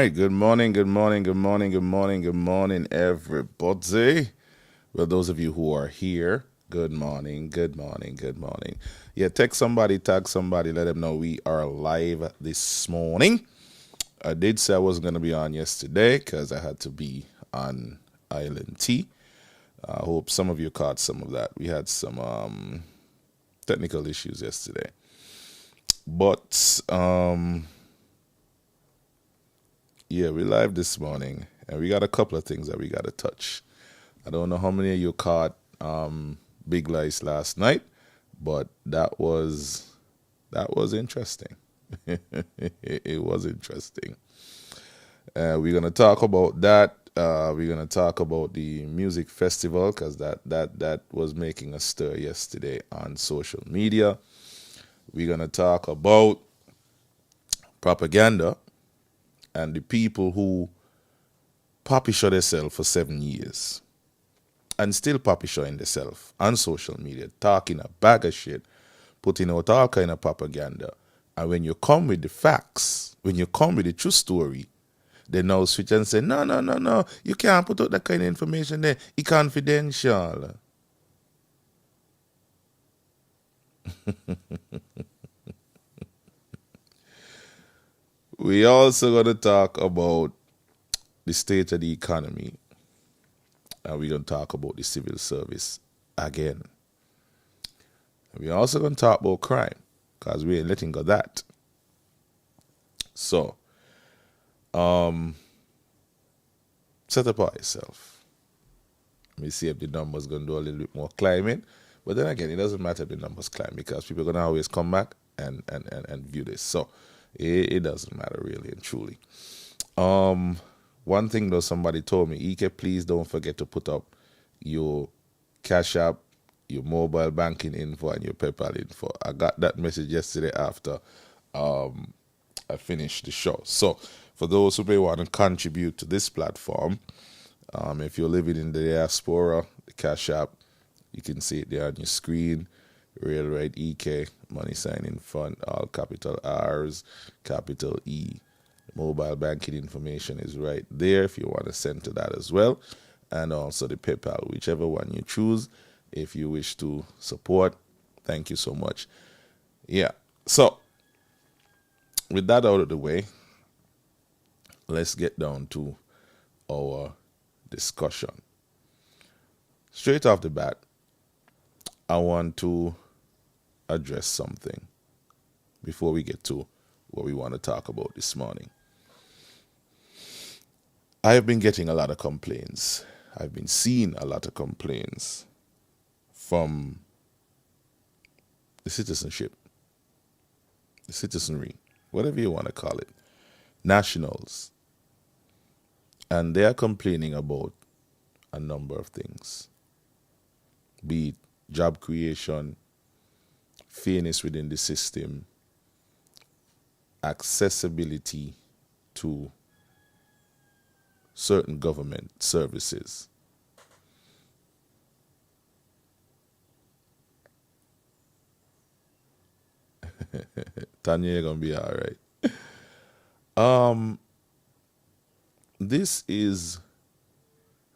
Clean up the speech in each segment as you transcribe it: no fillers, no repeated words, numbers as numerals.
right. Good morning, good morning, good morning, good morning, good morning, everybody. Well, those of you who are here, good morning, good morning, good morning. Yeah, text somebody, tag somebody, let them know we are live this morning. I did say I wasn't going to be on yesterday because I had to be on Island T. I hope some of you caught some of that. We had some technical issues yesterday. But yeah, we live this morning, and we got a couple of things that we got to touch. I don't know how many of you caught Big Lice last night, but that was interesting. It was interesting. We're gonna talk about that. We're gonna talk about the music festival because that was making a stir yesterday on social media. We're gonna talk about propaganda and the people who poppy shot themselves for 7 years and still poppy showing themselves on social media, talking a bag of shit, putting out all kind of propaganda. And when you come with the facts, when you come with the true story, they now switch and say, no, no, no, no, you can't put out that kind of information there. It's confidential. We also going to talk about the state of the economy. And we're going to talk about the civil service again. And we're also going to talk about crime because we ain't letting go of that. So, set apart yourself. Let me see if the numbers going to do a little bit more climbing. But then again, it doesn't matter if the numbers climb because people are going to always come back and view this. So it doesn't matter really and truly. One thing though, somebody told me, Ike, please don't forget to put up your Cash App, your mobile banking info, and your PayPal info. I got that message yesterday after I finished the show. So for those who may want to contribute to this platform, if you're living in the diaspora, the Cash App, you can see it there on your screen. Real Right EK, money sign in front, all capital R's, capital E. Mobile banking information is right there if you want to send to that as well. And also the PayPal, whichever one you choose, if you wish to support. Thank you so much. Yeah. So, with that out of the way, let's get down to our discussion. Straight off the bat, I want to address something before we get to what we want to talk about this morning. I have been getting a lot of complaints. I've been seeing a lot of complaints from the citizenship, the citizenry, whatever you want to call it, nationals. And they are complaining about a number of things, be it job creation, fairness within the system, accessibility to certain government services. Tanya, you're gonna be all right. This is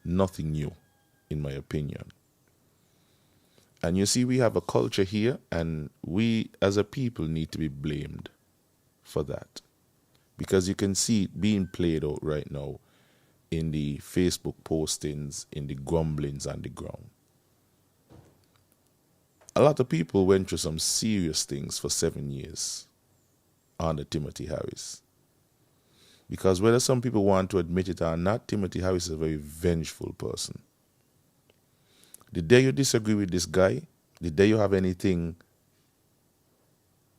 nothing new, in my opinion. And you see, we have a culture here, and we as a people need to be blamed for that. Because you can see it being played out right now in the Facebook postings, in the grumblings on the ground. A lot of people went through some serious things for 7 years under Timothy Harris. Because whether some people want to admit it or not, Timothy Harris is a very vengeful person. The day you disagree with this guy, the day you have anything,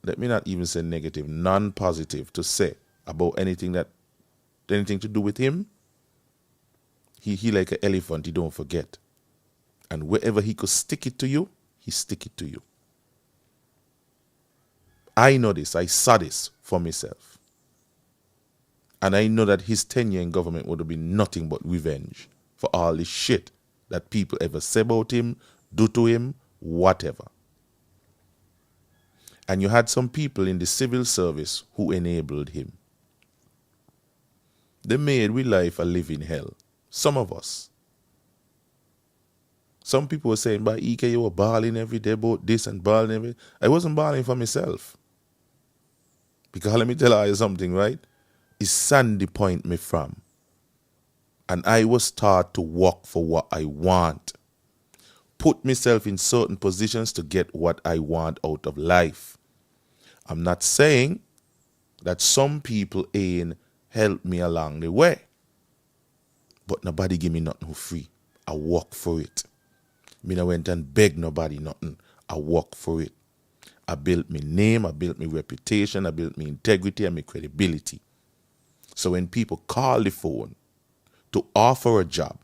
let me not even say negative, non-positive to say about anything to do with him, he like an elephant, he don't forget. And wherever he could stick it to you, he stick it to you. I know this. I saw this for myself. And I know that his tenure in government would have been nothing but revenge for all the shit that people ever say about him, do to him, whatever. And you had some people in the civil service who enabled him. They made we life a living hell. Some of us. Some people were saying, by EK, you were balling every day about this and balling every day. I wasn't balling for myself. Because let me tell you something, right? It's Sandy Point me from. And I was taught to work for what I want. Put myself in certain positions to get what I want out of life. I'm not saying that some people ain't helped me along the way. But nobody give me nothing for free. I work for it. Me no went and beg nobody nothing. I work for it. I built my name, I built my reputation, I built my integrity and my credibility. So when people call the phone to offer a job,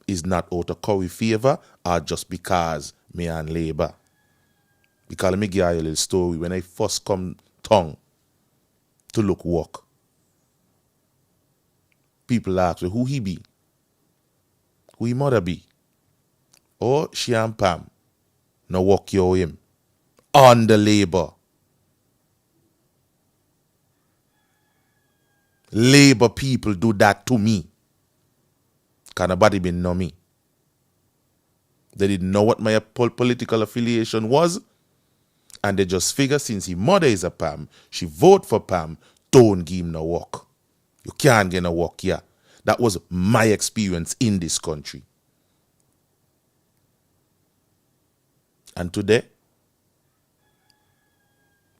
is not out of curry favor or just because me and labor. Because let me give you a little story. When I first come town to look work, people ask me who he be, who he mother be. Oh, she and Pam. No work you him. On the labor. Labor people do that to me. Because nobody been know me. They didn't know what my political affiliation was. And they just figure since his mother is a Pam, she vote for Pam, don't give him no work. You can't get no work here. That was my experience in this country. And today,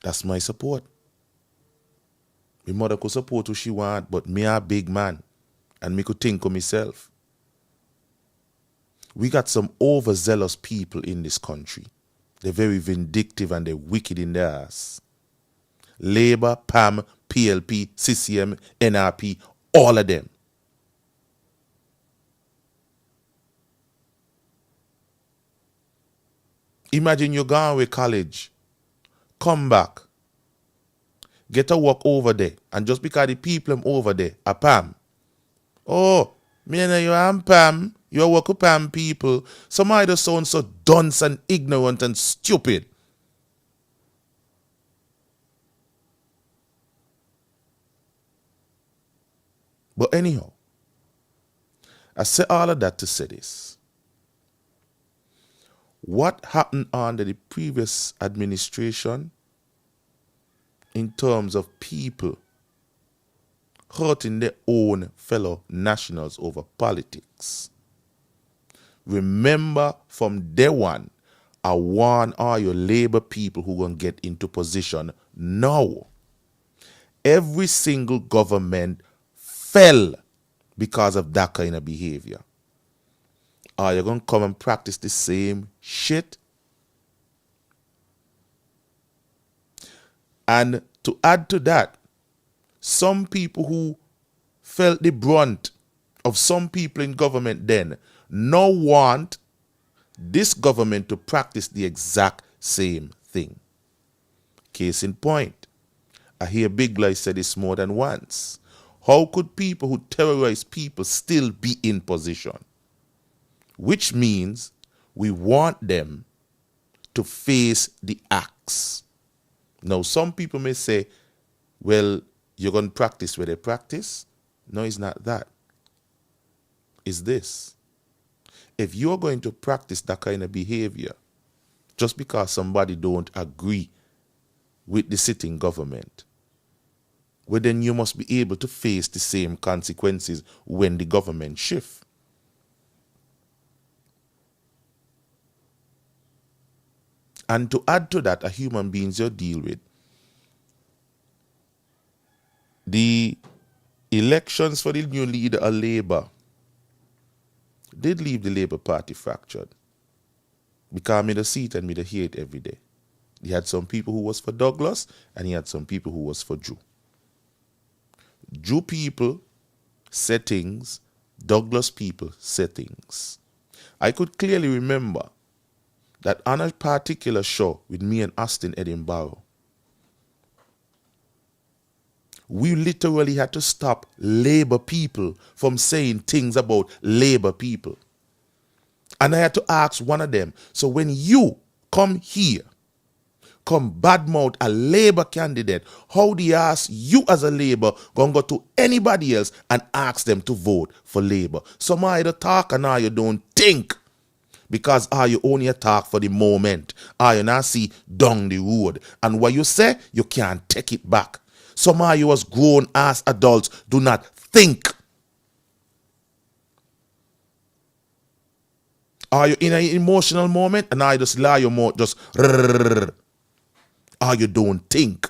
that's my support. My mother could support who she want, but me a big man. And me could think of myself. We got some overzealous people in this country. They're very vindictive and they're wicked in their ass. Labour, PAM, PLP, CCM, NRP, all of them. Imagine you're going away college, come back, get a work over there, and just because the people over there are PAM. Oh, me and you am PAM, you work with PAM people. Somebody just sound so dunce and ignorant and stupid. But anyhow, I say all of that to say this. What happened under the previous administration in terms of people hurting their own fellow nationals over politics? Remember from day one, I warn all your labor people who going to get into position now. Every single government fell because of that kind of behavior. Are you going to come and practice the same shit? And to add to that, some people who felt the brunt of some people in government then now want this government to practice the exact same thing. Case in point, I hear Big Guy say this more than once. How could people who terrorize people still be in position? Which means we want them to face the axe. Now, some people may say, well, you're going to practice where they practice. No, it's not that. It's this. If you're going to practice that kind of behavior, just because somebody don't agree with the sitting government, well, then you must be able to face the same consequences when the government shifts. And to add to that, a human beings you deal with, the elections for the new leader of Labour did leave the Labour Party fractured. Because me the see it and me the hear it every day. He had some people who was for Douglas and he had some people who was for Jew. Jew people say things, Douglas people say things. I could clearly remember that on a particular show with me and Austin Edinburgh, we literally had to stop Labour people from saying things about Labour people. And I had to ask one of them, so when you come here, come badmouth a Labour candidate, how do you ask you as a Labour gonna go to anybody else and ask them to vote for Labour? Some are either talk and now you don't think. Because you only talk for the moment. You not see down the road. And what you say, you can't take it back. Some of you as grown ass adults do not think. Are you in an emotional moment and I just lie your mouth just you don't think.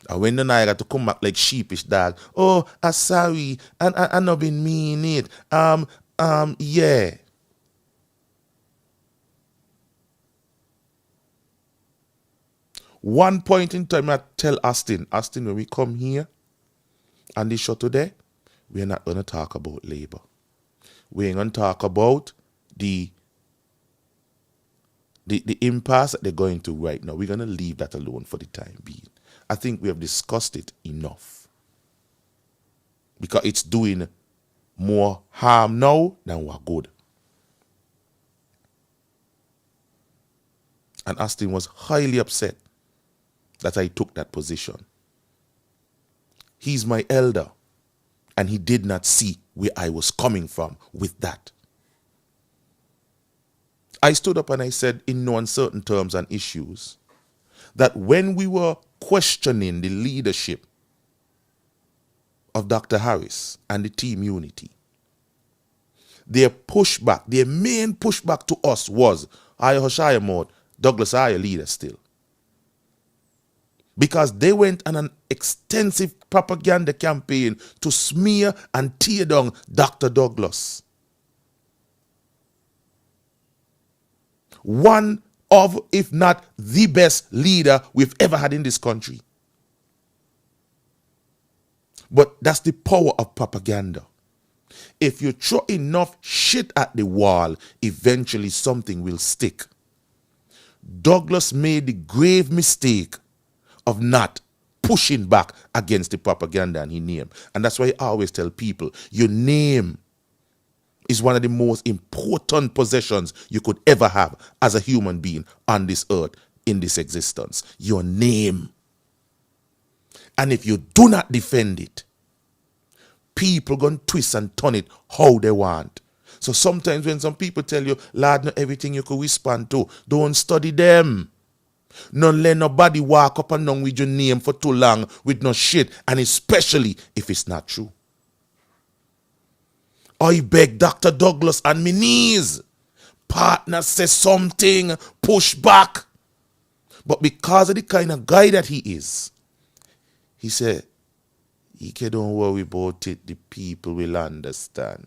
And when then I got to come back like sheepish dog. Oh, I'm sorry. And I not been mean it. Yeah. One point in time I tell Austin, when we come here on this show today, we're not gonna talk about Labour. We ain't gonna talk about the impasse that they're going to right now. We're going to leave that alone for the time being. I think we have discussed it enough. Because it's doing more harm now than what good. And Austin was highly upset that I took that position. He's my elder. And he did not see where I was coming from with that. I stood up and I said in no uncertain terms and issues that when we were questioning the leadership of Dr. Harris and the team unity, their pushback, their main pushback to us was, Hoshaya mode, Douglas are your leader still. Because they went on an extensive propaganda campaign to smear and tear down Dr. Douglas. One of, if not the best leader we've ever had in this country. But that's the power of propaganda. If you throw enough shit at the wall, eventually something will stick. Douglas made the grave mistake of not pushing back against the propaganda and his name. And that's why I always tell people, your name is one of the most important possessions you could ever have as a human being on this earth, in this existence. Your name. And if you do not defend it, people gonna twist and turn it how they want. So sometimes when some people tell you, Lord, not everything you could respond to, don't study them. Don't let nobody walk up and down with your name for too long with no shit, and especially if it's not true. I beg Dr. Douglas on my knees. Partner says something, push back. But because of the kind of guy that he is, he said, don't worry about it, the people will understand.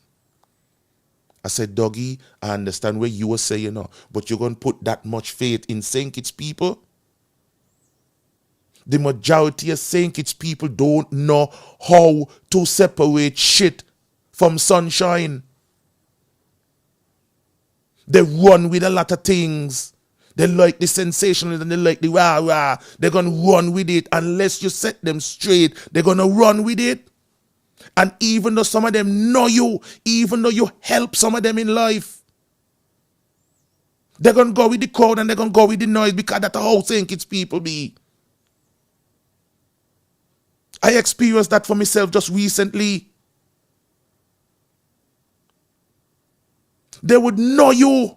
I said, Doggy, I understand what you were saying, but you're going to put that much faith in St. Kitts people? The majority of St. Kitts people don't know how to separate shit from sunshine. They run with a lot of things. They like the sensationalism and they like the rah-rah. They're going to run with it. Unless you set them straight, they're going to run with it. And even though some of them know you, even though you help some of them in life, they're going to go with the crowd and they're going to go with the noise because that's how St. Kitts people be. I experienced that for myself just recently. They would know you.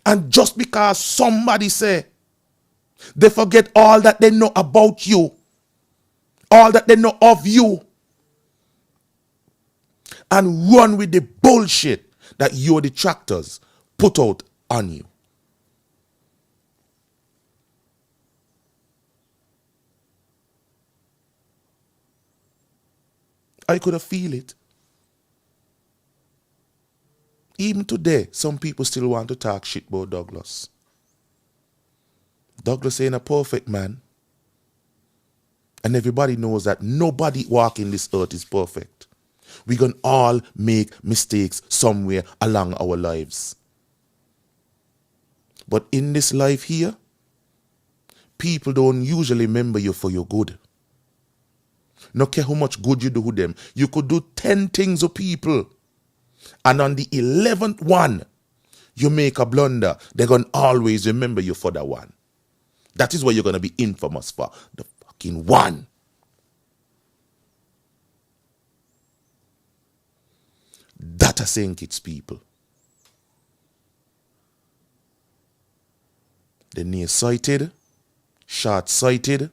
And just because somebody say, they forget all that they know about you. All that they know of you. And run with the bullshit that your detractors put out on you. I could have feel it. Even today, some people still want to talk shit about Douglas. Douglas ain't a perfect man. And everybody knows that nobody walking this earth is perfect. We're going to all make mistakes somewhere along our lives. But in this life here, people don't usually remember you for your good. No care how much good you do with them. You could do 10 things to people. And on the 11th one, you make a blunder. They're going to always remember you for that one. That is what you're going to be infamous for. The fucking one. That I think it's people. They're nearsighted, short-sighted,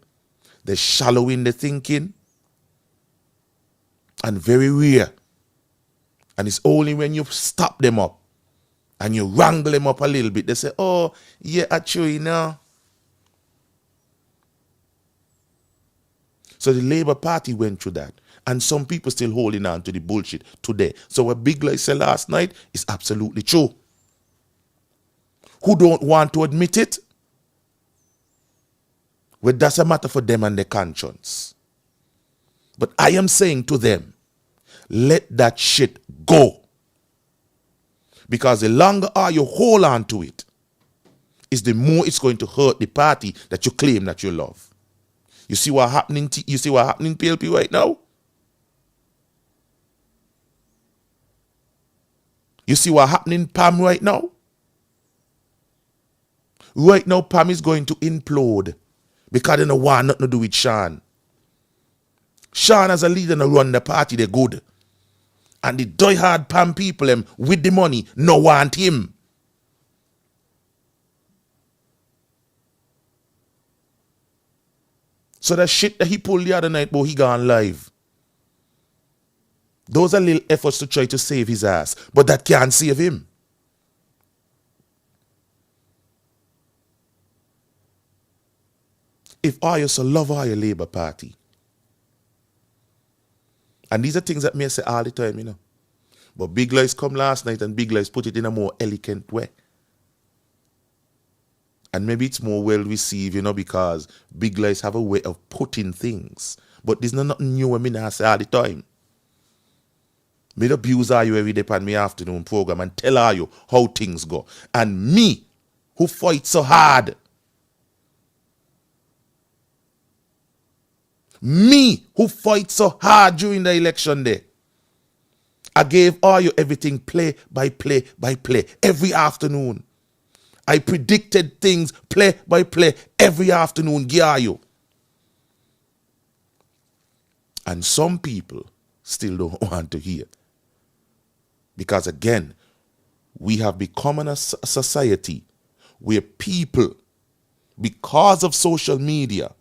they're shallow in the thinking, and very rare. And it's only when you stop them up and you wrangle them up a little bit, they say, oh, yeah, actually, no. So the Labour Party went through that. And some people still holding on to the bullshit today. So what Big Lie said last night is absolutely true. Who don't want to admit it? Well, that's a matter for them and their conscience. But I am saying to them, let that shit go. Because the longer you hold on to it, is the more it's going to hurt the party that you claim that you love. You see what happening? You see what happening in PLP right now? You see what happening in PAM right now? Right now, PAM is going to implode because they don't want nothing to do with Sean. Sean as a leader to run the party, they're good. And the die-hard PAM people with the money no want him. So that shit that he pulled the other night, he gone live. Those are little efforts to try to save his ass. But that can't save him. If I used to love our Labour Party, and these are things that me say all the time, you know. But Big Lies come last night and Big Lies put it in a more elegant way. And maybe it's more well received, you know, because Big Lies have a way of putting things. But there's nothing new when me say all the time. Me abuse you every day on my afternoon program and tell you how things go. And me, who fight so hard, me who fight so hard during the election day, I gave all you everything play by play by play every afternoon. I predicted things play by play every afternoon, you. And some people still don't want to hear. Because again, we have become a society where people, because of social media,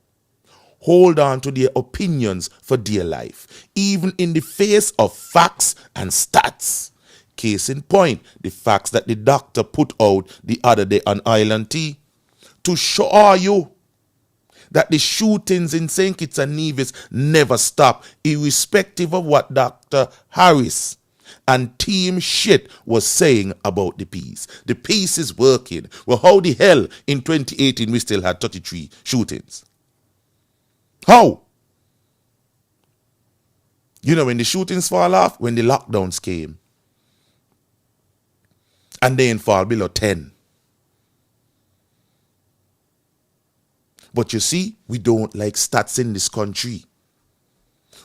hold on to their opinions for dear life, even in the face of facts and stats. Case in point, the facts that the doctor put out the other day on Island T to show you that the shootings in St. Kitts and Nevis never stop, irrespective of what Dr. Harris and team shit was saying about the peace. The peace is working. Well, how the hell in 2018 we still had 33 shootings? How? You know, when the shootings fall off, when the lockdowns came, and then fall below 10. But you see, we don't like stats in this country.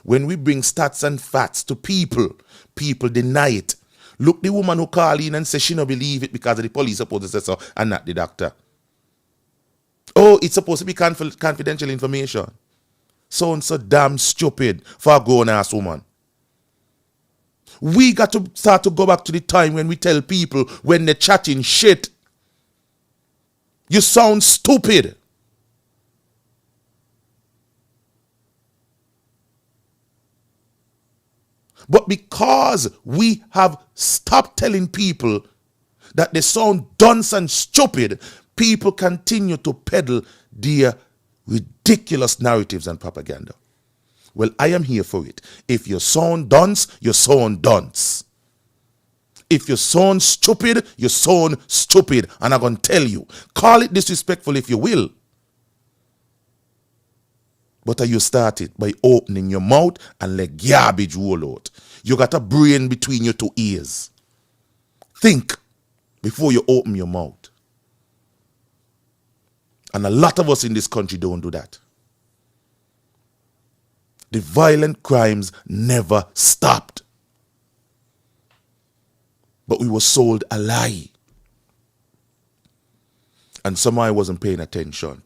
When we bring stats and facts to people, people deny it. Look, the woman who called in and said she don't believe it because the police supposed to say so and not the doctor. Oh, it's supposed to be confidential information. Sounds so damn stupid for a grown-ass woman. We got to start to go back to the time when we tell people when they're chatting shit, you sound stupid. But because we have stopped telling people that they sound dunce and stupid, people continue to peddle their ridiculous narratives and propaganda. Well, I am here for it. If you sound dunce, you sound dunce. If you sound stupid, you sound stupid. And I'm going to tell you, call it disrespectful if you will. But you start it by opening your mouth and let garbage roll out. You got a brain between your two ears. Think before you open your mouth. And a lot of us in this country don't do that. The violent crimes never stopped. But we were sold a lie. And somehow I wasn't paying attention.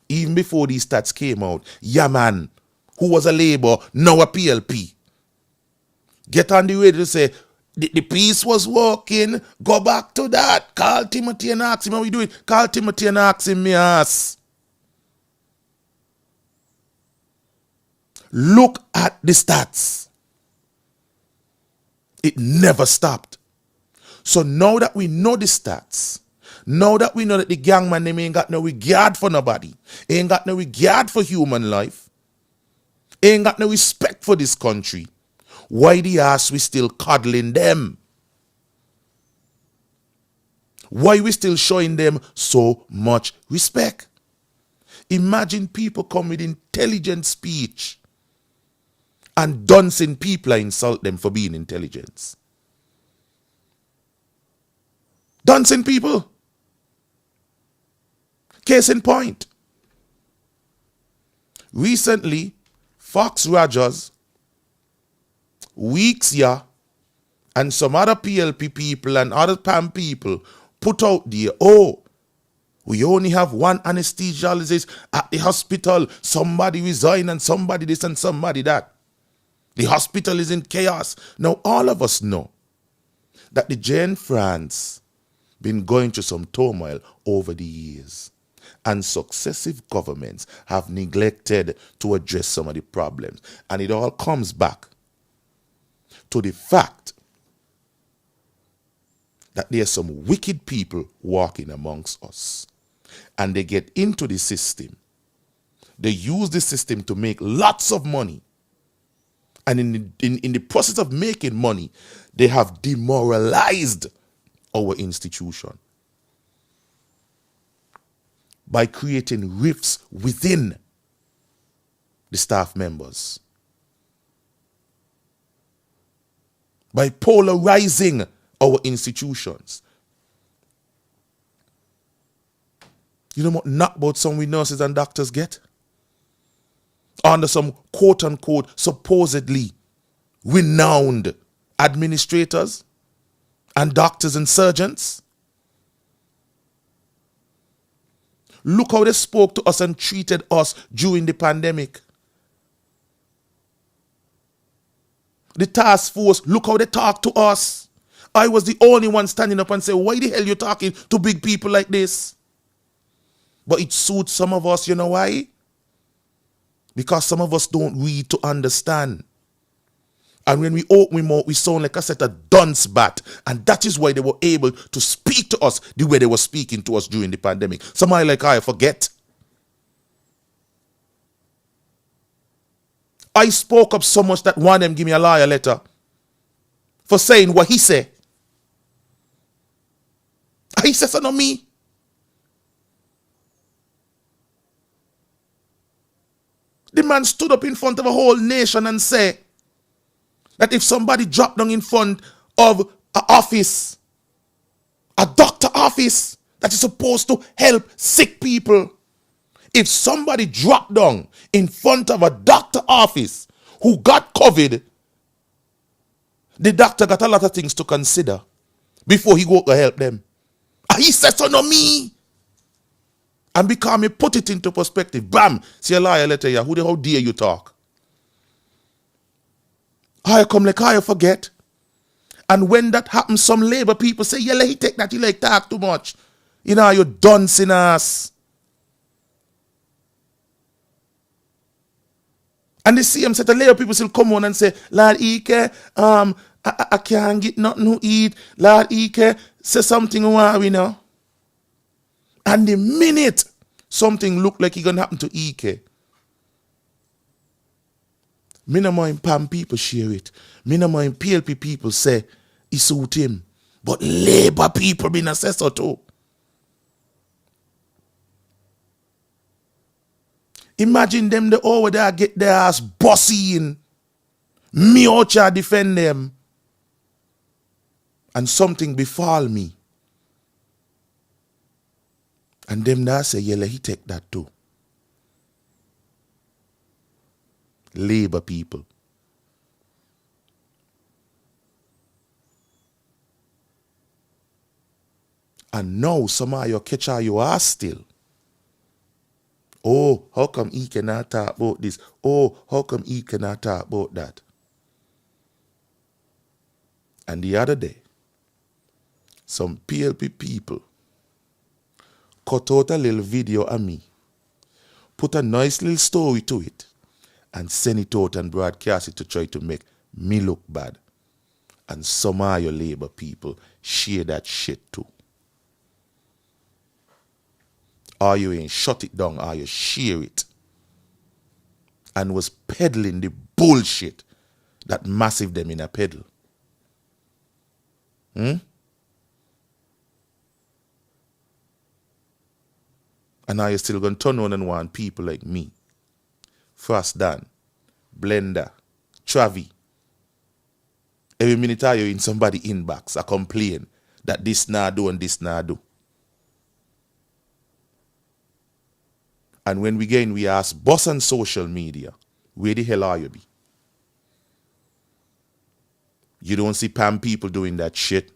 Even before these stats came out, yeah man, who was a Labour, now a PLP. Get on the radio to say, the peace was working, go back to that. Call Timothy and ask him how we do it. Call Timothy and ask him, me ass. Look at the stats. It never stopped. So now that we know the stats, now that we know that the gangman, they ain't got no regard for nobody, ain't got no regard for human life, ain't got no respect for this country, why the ass we still coddling them? Why we still showing them so much respect? Imagine people come with intelligent speech and dancing people insult them for being intelligent. Dancing people. Case in point. Recently, Fox Rogers, Weeks yeah, and some other PLP people and other PAM people put out there, oh, we only have one anesthesiologist at the hospital. Somebody resign and somebody this and somebody that. The hospital is in chaos. Now, all of us know that the Jane France been going through some turmoil over the years. And successive governments have neglected to address some of the problems. And it all comes back to the fact that there are some wicked people walking amongst us. And they get into the system. They use the system to make lots of money. And in the process of making money, they have demoralized our institution by creating rifts within the staff members, by polarizing our institutions. You know what knockbout some we nurses and doctors get? Under some quote-unquote supposedly renowned administrators and doctors and surgeons. Look how they spoke to us and treated us during the pandemic. The task force, look how they talk to us. I was the only one standing up and say, why the hell you talking to big people like this? But it suits some of us, you know why? Because some of us don't read to understand. And when we open our mouth, we sound like a set of dunce bat. And that is why they were able to speak to us the way they were speaking to us during the pandemic. Somebody like I forget. I spoke up so much that one of them give me a liar letter for saying what he said. He says so, not me. The man stood up in front of a whole nation and said that if somebody dropped down in front of an office, a doctor office that is supposed to help sick people, if somebody dropped down in front of a doctor office who got COVID, the doctor got a lot of things to consider before he go to help them. And he said, so no me. And because me put it into perspective, bam, see a liar letter here, how dare you talk? I come like I forget. And when that happens, some labor people say, yeah, let he take that, he like talk too much. You know, you dancing ass. And the same set of labor people still come on and say, Lord Ike, I can't get nothing to eat. Lord Ike, say something we know. And the minute something look like it's going to happen to Ike, me no mind PAM people share it. Me no mind PLP people say it suit him. But labor people been assessed too. Imagine them the over there get their ass bossy in. Me out here defend them. And something befall me. And them there say, yeah, let he take that too. Labor people. And now some of you catch your ass still. Oh, how come he cannot talk about this? Oh, how come he cannot talk about that? And the other day, some PLP people cut out a little video of me, put a nice little story to it, and send it out and broadcast it to try to make me look bad. And some of your labor people share that shit too. Or you ain't shut it down, or you share it. And was peddling the bullshit that Massive them in a peddle. And now you're still going to turn on and want people like me, Fast Dan, Blender, Travi. Every minute you're in somebody inbox, I complain that this nah do and this nah do. And when we ask boss on social media, where the hell are you be? You don't see PAM people doing that shit.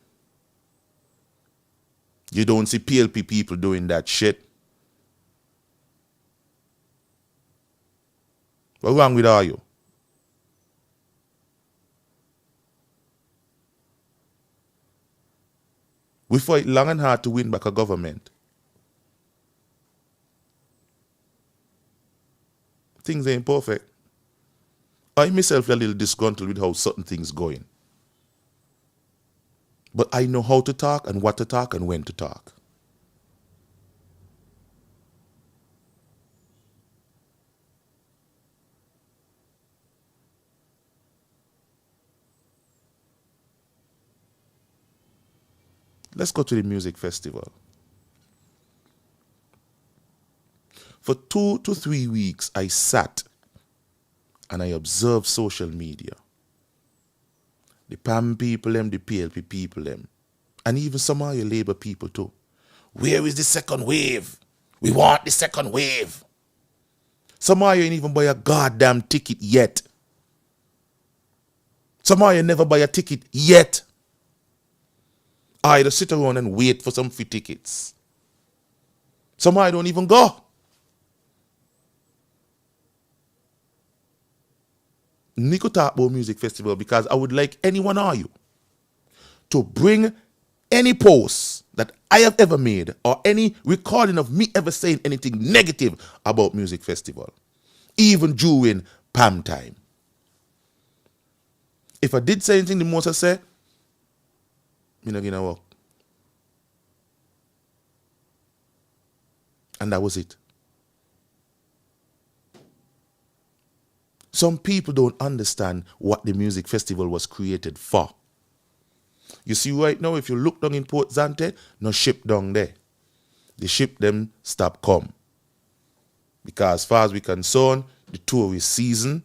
You don't see PLP people doing that shit. What's wrong with all you? We fight long and hard to win back a government. Things ain't perfect. I myself a little disgruntled with how certain things going. But I know how to talk and what to talk and when to talk. Let's go to the music festival. For 2 to 3 weeks, I sat and I observed social media. The PAM people, them, the PLP people, them, and even some of your labor people too. Where is the second wave? We want the second wave. Some of you ain't even buy a goddamn ticket yet. Some of you never buy a ticket yet. I just sit around and wait for some free tickets. Some of you don't even go. Nico talk about music festival because I would like any one of you to bring any post that I have ever made or any recording of me ever saying anything negative about music festival, even during PAM time. If I did say anything the most I say, me not gonna work. And that was it. Some people don't understand what the music festival was created for. You see right now, if you look down in Port Zante, no ship down there. The ship them stop come. Because as far as we're concerned, the tourist season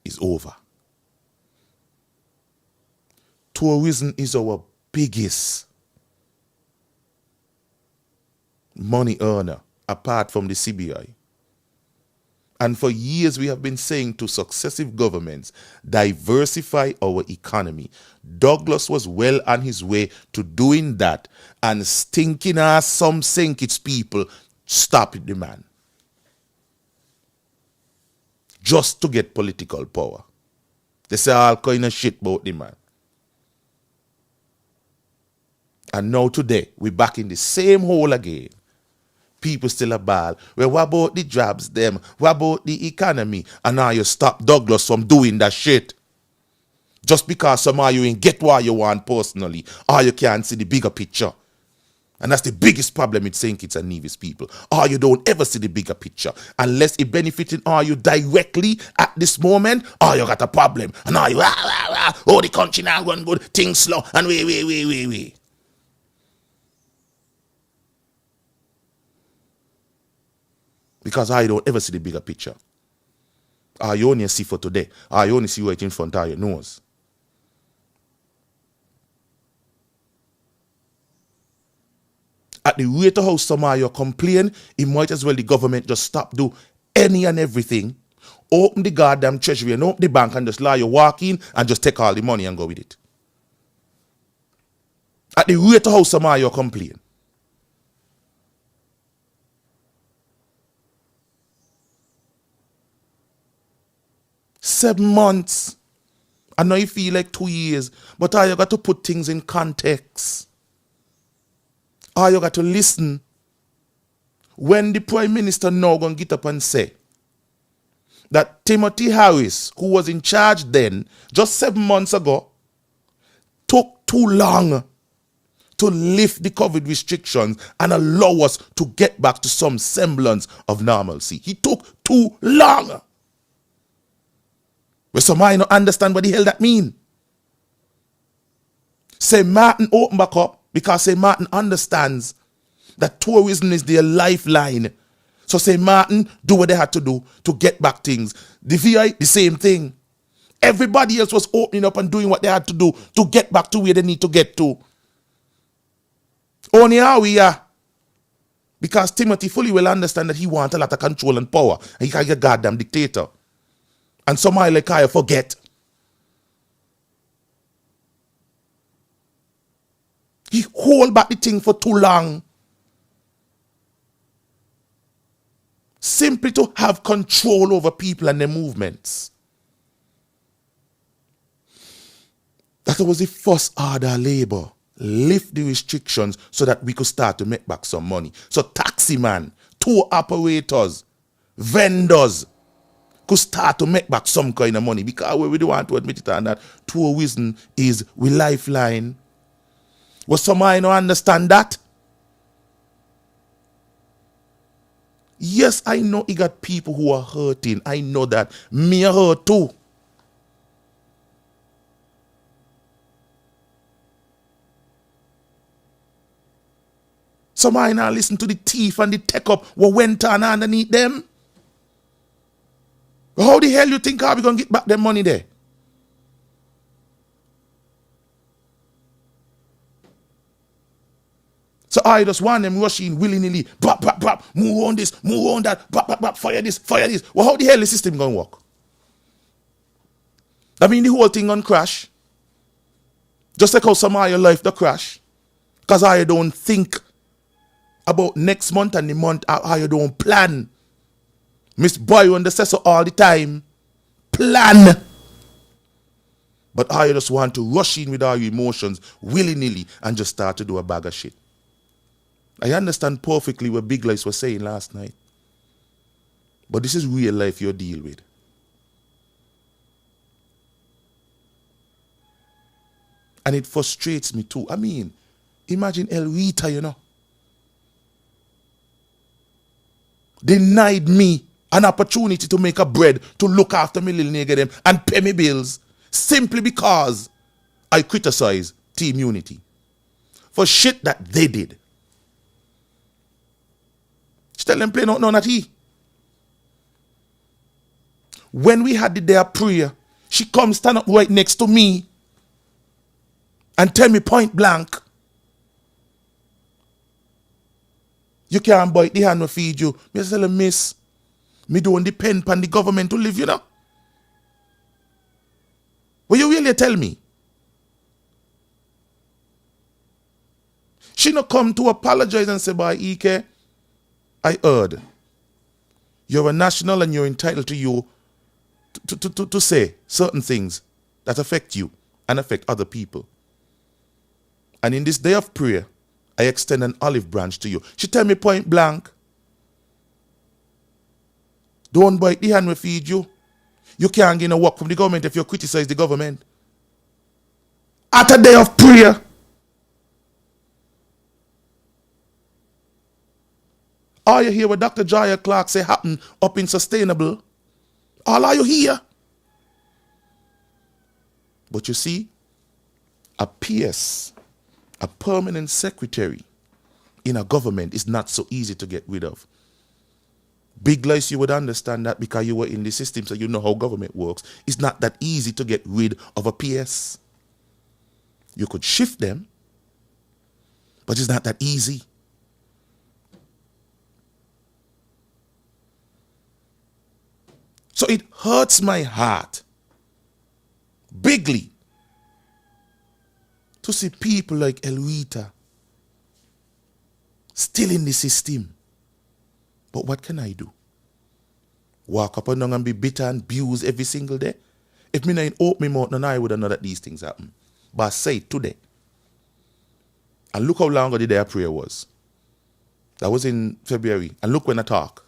is over. Tourism is our biggest money earner apart from the CBI. And for years we have been saying to successive governments, diversify our economy. Douglas was well on his way to doing that, and stinking ass some sink its people stop the man. Just to get political power. They say all kind of shit about the man. And now today, we're back in the same hole again. People still a ball. Well, what about the jobs them? What about the economy? And now you stop Douglas from doing that shit. Just because some of you ain't get what you want personally, or you can't see the bigger picture. And that's the biggest problem with St. Kitts and Nevis people. Or you don't ever see the bigger picture. Unless it benefiting all you directly at this moment, or you got a problem. And now you, oh, the country now run good, things slow, and wait. Because I don't ever see the bigger picture. I only see for today. I only see right in front of your nose. At the rate of how some of you complain, it might as well the government just stop do any and everything. Open the goddamn treasury and open the bank and just allow you walk in and just take all the money and go with it. At the rate of how some of you complain. 7 months. I know you feel like 2 years, but you got to put things in context. You got to listen. When the Prime Minister now going to get up and say that Timothy Harris, who was in charge then, just 7 months ago, took too long to lift the COVID restrictions and allow us to get back to some semblance of normalcy. He took too long. But somebody don't understand what the hell that mean. Say Martin open back up because say Martin understands that tourism is their lifeline. So say Martin do what they had to do to get back things. The VI, the same thing. Everybody else was opening up and doing what they had to do to get back to where they need to get to. Only how we are. Because Timothy fully will understand that he wants a lot of control and power. And he can't get goddamn dictator. And somebody like I forget. He hold back the thing for too long. Simply to have control over people and their movements. That was the first order of labor. Lift the restrictions so that we could start to make back some money. So taxi man, tour operators, vendors could start to make back some kind of money, because we don't want to admit it, and that tourism is we lifeline. Was somebody not understand that? Yes, I know he got people who are hurting. I know that. Me hurt too. Somebody now listen to the thief and the take up what went on underneath them. How the hell you think are we going to get back them money there? So I just want them rushing willy-nilly, bap, bap, bap, move on this, move on that, bap, bap, bap, fire this, fire this. Well, how the hell the system going to work? I mean, the whole thing going to crash. Just like how some of your life to crash. Because I don't think about next month and the month how you don't plan. Miss Boy on the says so all the time. Plan. But I just want to rush in with all your emotions willy-nilly and just start to do a bag of shit. I understand perfectly what Big Lice was saying last night. But this is real life you deal with. And it frustrates me too. I mean, imagine El Rita, you know. Denied me an opportunity to make a bread, to look after me little nigga them and pay me bills simply because I criticize Team Unity for shit that they did. She tell them play none at he. When we had the day of prayer, she come stand up right next to me and tell me point blank, you can't bite the hand no feed you. Me tell her, miss, me don't depend on the government to live, you know. Will you really tell me? She not come to apologize and say, boy, Ike, I heard. You're a national and you're entitled to you to say certain things that affect you and affect other people. And in this day of prayer, I extend an olive branch to you. She tell me point blank, don't bite the hand we feed you. You can't get a work from the government if you criticize the government. At a day of prayer, all you hear what Dr. Jaya Clark say happen up in Sustainable, all are you hear? But you see, a PS, a permanent secretary in a government is not so easy to get rid of. Big Lice, you would understand that because you were in the system, so you know how government works. It's not that easy to get rid of a PS. You could shift them, but it's not that easy. So it hurts my heart bigly to see people like Elwita still in the system. But what can I do? Walk up and down and be bitter and abused every single day? If me not open my mouth, then I would have known that these things happen. But I say it today. And look how long ago the day of prayer was. That was in February. And look when I talk.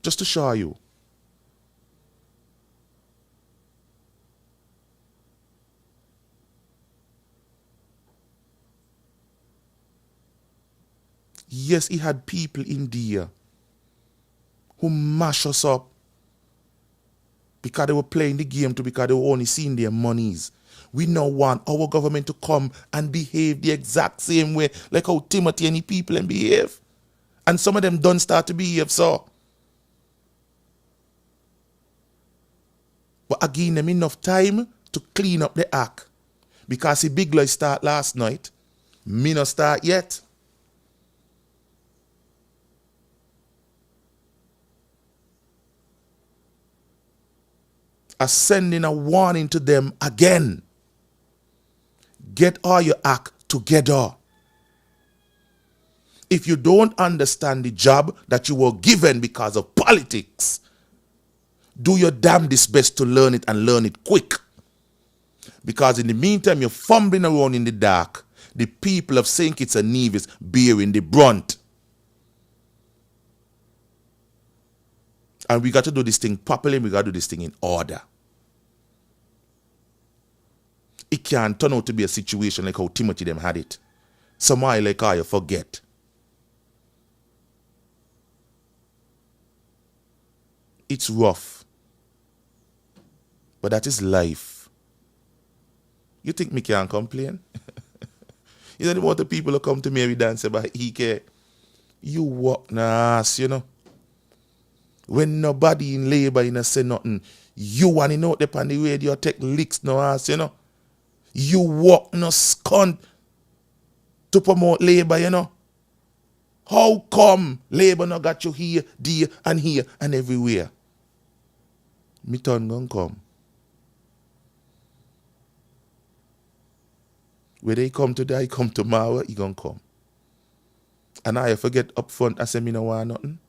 Just to show you. Yes, he had people in there who mash us up because they were playing the game because they were only seeing their monies. We now want our government to come and behave the exact same way like how Timothy and the people and behave. And some of them don't start to behave so. But again, them enough time to clean up the act. Because the big light start last night, me not start yet. I sending a warning to them again. Get all your act together. If you don't understand the job that you were given because of politics, do your damnedest best to learn it and learn it quick. Because in the meantime, you're fumbling around in the dark. The people of St. Kitts and Nevis bearing the brunt. And we got to do this thing properly. We got to do this thing in order. It can't turn out to be a situation like how Timothy them had it. Somebody like how you forget. It's rough. But that is life. You think me can't complain? You know the amount of people who come to me every day and say, but he care. You walk na ass, you know. When nobody in labor in say nothing, you want to know up on the radio take licks no ass, you know. You walk no scunt to promote labor, you know. How come labor no got you here, there, and everywhere? Me turn gon' come. Where they come today, I come tomorrow, he gon' come. And I forget up front, I say me no want nothing.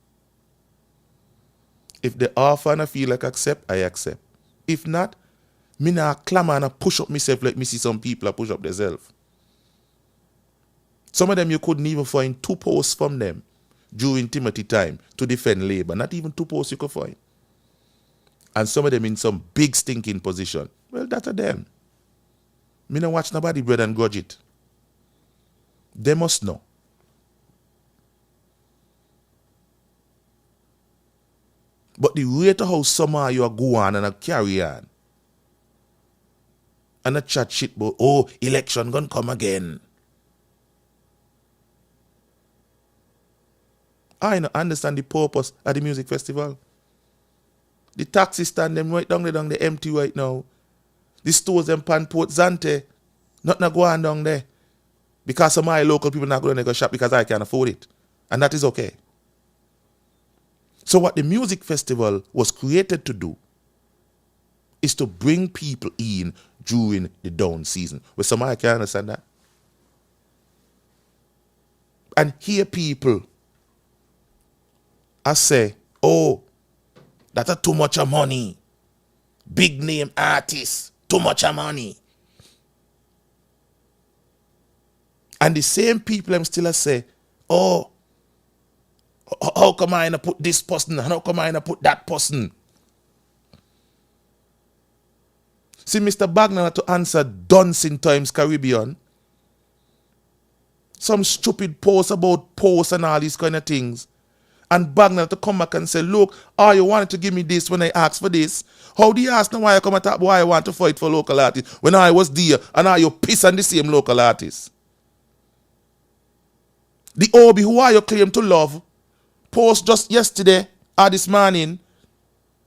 If the offer and I feel like accept, I accept. If not, me not clamor and I push up myself like me see some people I push up themselves. Some of them you couldn't even find 2 posts from them during Timothy time to defend labor. Not even 2 posts you could find. And some of them in some big stinking position. Well, that's a them. Me not watch nobody bread and grudge it. They must know. But the rate of how some of you are go on and a carry on and a chat shit about, oh, election gonna come again. I don't understand the purpose of the music festival. The taxi stand them right down there, they empty right now. The stores them pan Port Zante, nothing go on down there. Because some of my local people not going to go shop because I can't afford it. And that is okay. So what the music festival was created to do is to bring people in during the down season. Well, somebody can understand that. And hear people, I say, oh, that's too much of money. Big name artists, too much of money. And the same people I'm still say, oh, how come I not put this person? How come I not put that person? See, Mr. Bagner to answer Dunsing Times Caribbean. Some stupid posts about posts and all these kind of things. And Bagner to come back and say, look, you wanted to give me this when I asked for this. How do you ask now why I come and talk why I want to fight for local artists when I was there and now you piss on the same local artists? The Obi who are you claim to love post just yesterday or this morning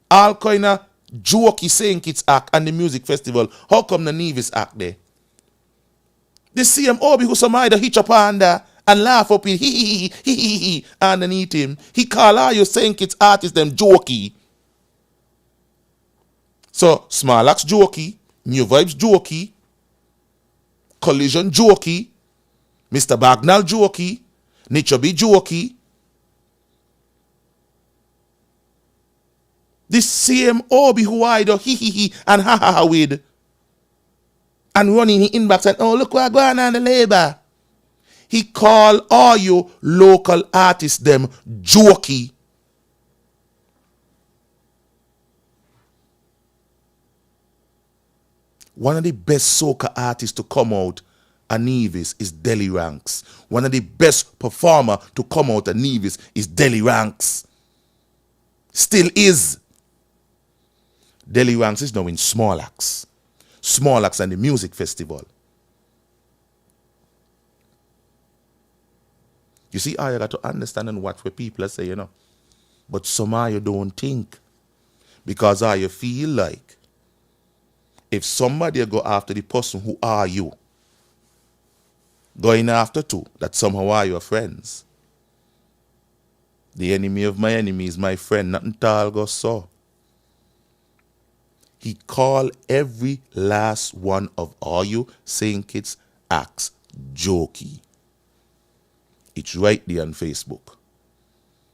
all kind of jokey St. Kitts act and the music festival. How come the Nevis act there? The same Obi who some either hitch up under and laugh up in he underneath him. He call all you St. Kitts artists them jokey. So Small Axe jokey, New Vibes jokey, Collision jokey, Mr. Bagnall jokey, Nature Be jokey, This same Obi who I do he and ha with and running in inbox and oh look what going on the labor. He call all you local artists them jokey. One of the best soca artists to come out at Nevis is Deli Ranks. One of the best performer to come out at Nevis is Deli Ranks. Still is. Deli Ranks is now in Small Axe. Small Axe and the music festival. You see how you got to understand and watch what people are saying, you know. But somehow you don't think. Because how you feel like if somebody go after the person who are you, going after two, that somehow are your friends. The enemy of my enemy is my friend, nothing tall go so. He called every last one of all you St. Kitts acts jokey. It's right there on Facebook.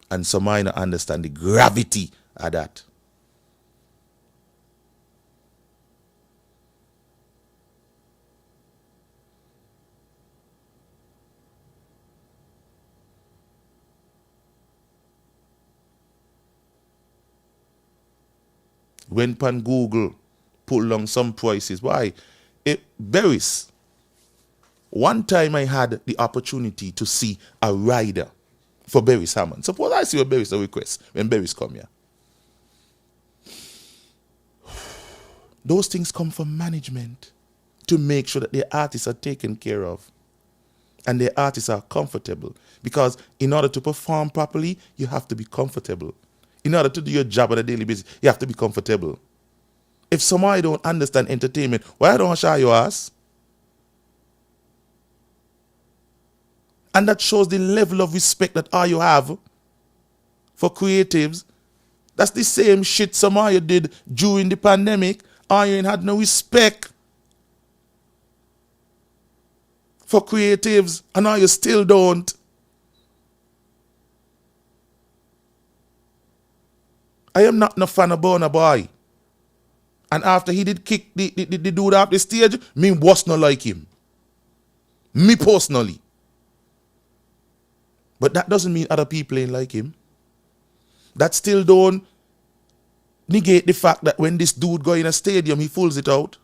And some might not understand the gravity of that. When pan Google pull along some prices, why? Berries. One time I had the opportunity to see a rider for Berry Salmon. Suppose I see a Berry request when berries come here. Those things come from management to make sure that their artists are taken care of and their artists are comfortable. Because in order to perform properly, you have to be comfortable. In order to do your job on a daily basis, you have to be comfortable. If somebody don't understand entertainment, why don't I show your ass? And that shows the level of respect that all you have for creatives. That's the same shit some of you did during the pandemic. All you ain't had no respect for creatives, and all you still don't. I am not no fan of Burna Boy. And after he did kick the dude off the stage, me was not like him. Me personally. But that doesn't mean other people ain't like him. That still don't negate the fact that when this dude go in a stadium, he fools it out.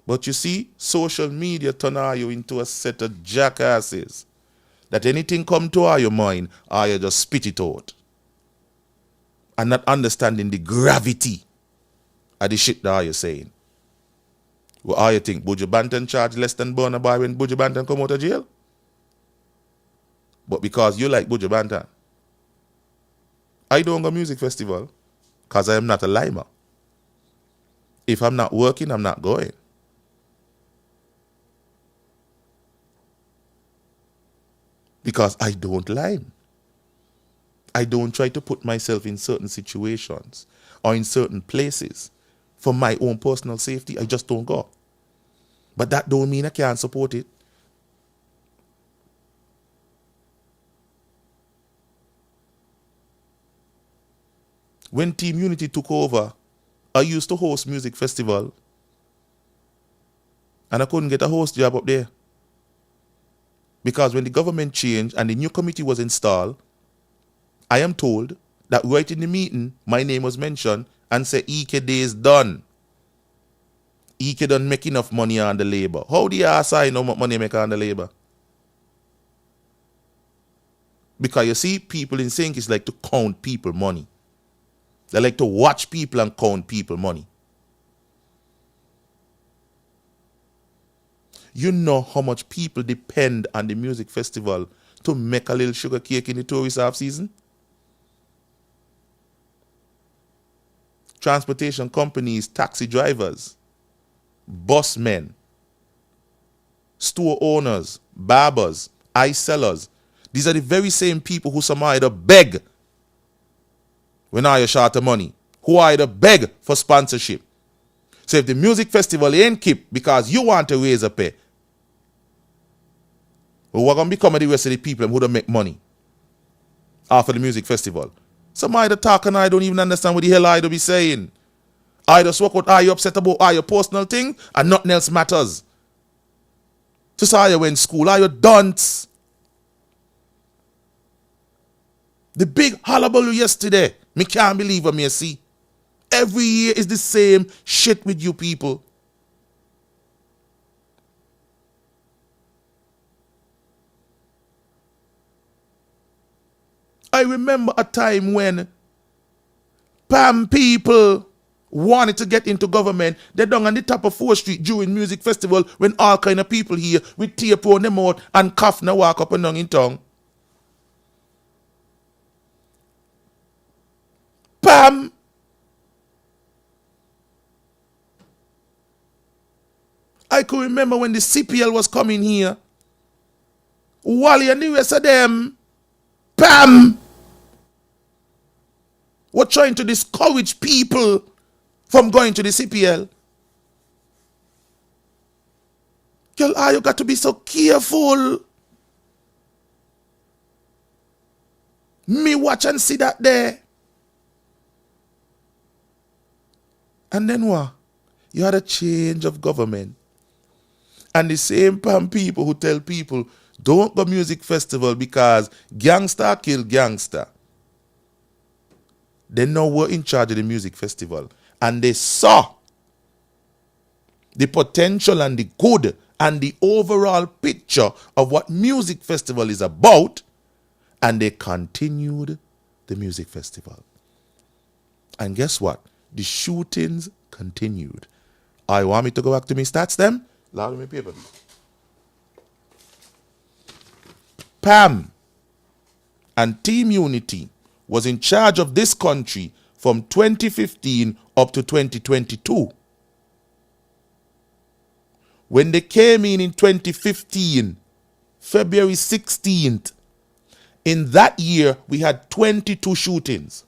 But you see, social media turn you into a set of jackasses. That anything come to your mind, or you just spit it out. And not understanding the gravity of the shit that you're saying. Well, how you think? Buju Banton charge less than Burna Boy when Buju Banton come out of jail? But because you like Buju Banton. I don't go music festival because I am not a limer. If I'm not working, I'm not going. Because I don't lime. I don't try to put myself in certain situations or in certain places for my own personal safety. I just don't go. But that don't mean I can't support it. When Team Unity took over, I used to host music festival and I couldn't get a host job up there. Because when the government changed and the new committee was installed, I am told that right in the meeting, my name was mentioned and said, Ike day is done. Ike don't make enough money on the labor. How do you ask I know what money make on the labor? Because you see, people in St. Kitts like to count people money. They like to watch people and count people money. You know how much people depend on the music festival to make a little sugar cake in the tourist half season? Transportation companies, taxi drivers, busmen, store owners, barbers, ice sellers. These are the very same people who some either beg when are you short of money, who either beg for sponsorship. So if the music festival ain't keep because you want to raise a pay, well, what going to become of the rest of the people who don't make money? after the music festival. Some I talk and I don't even understand what the hell I do be saying. I just work out, are you upset about your personal thing and nothing else matters. Just how you went school, are you dunce? The big hullabaloo yesterday, me can't believe what me see. Every year is the same shit with you people. I remember a time when Pam people wanted to get into government. They done on the top of 4th Street during music festival when all kind of people here with tape on them out and cough now walk up and down in town. Pam. I could remember when the CPL was coming here. Wally and the rest of them. Pam. Were trying to discourage people from going to the CPL. Girl, you got to be so careful. Me watch and see that there. And then what? You had a change of government. And the same Pam people who tell people, don't go music festival because gangster kill gangster. They now were in charge of the music festival. And they saw the potential and the good and the overall picture of what music festival is about. And they continued the music festival. And guess what? The shootings continued. I want me to go back to me stats them? Loud in my paper. Pam and Team Unity was in charge of this country from 2015 up to 2022. When they came in 2015, February 16th, in that year, we had 22 shootings.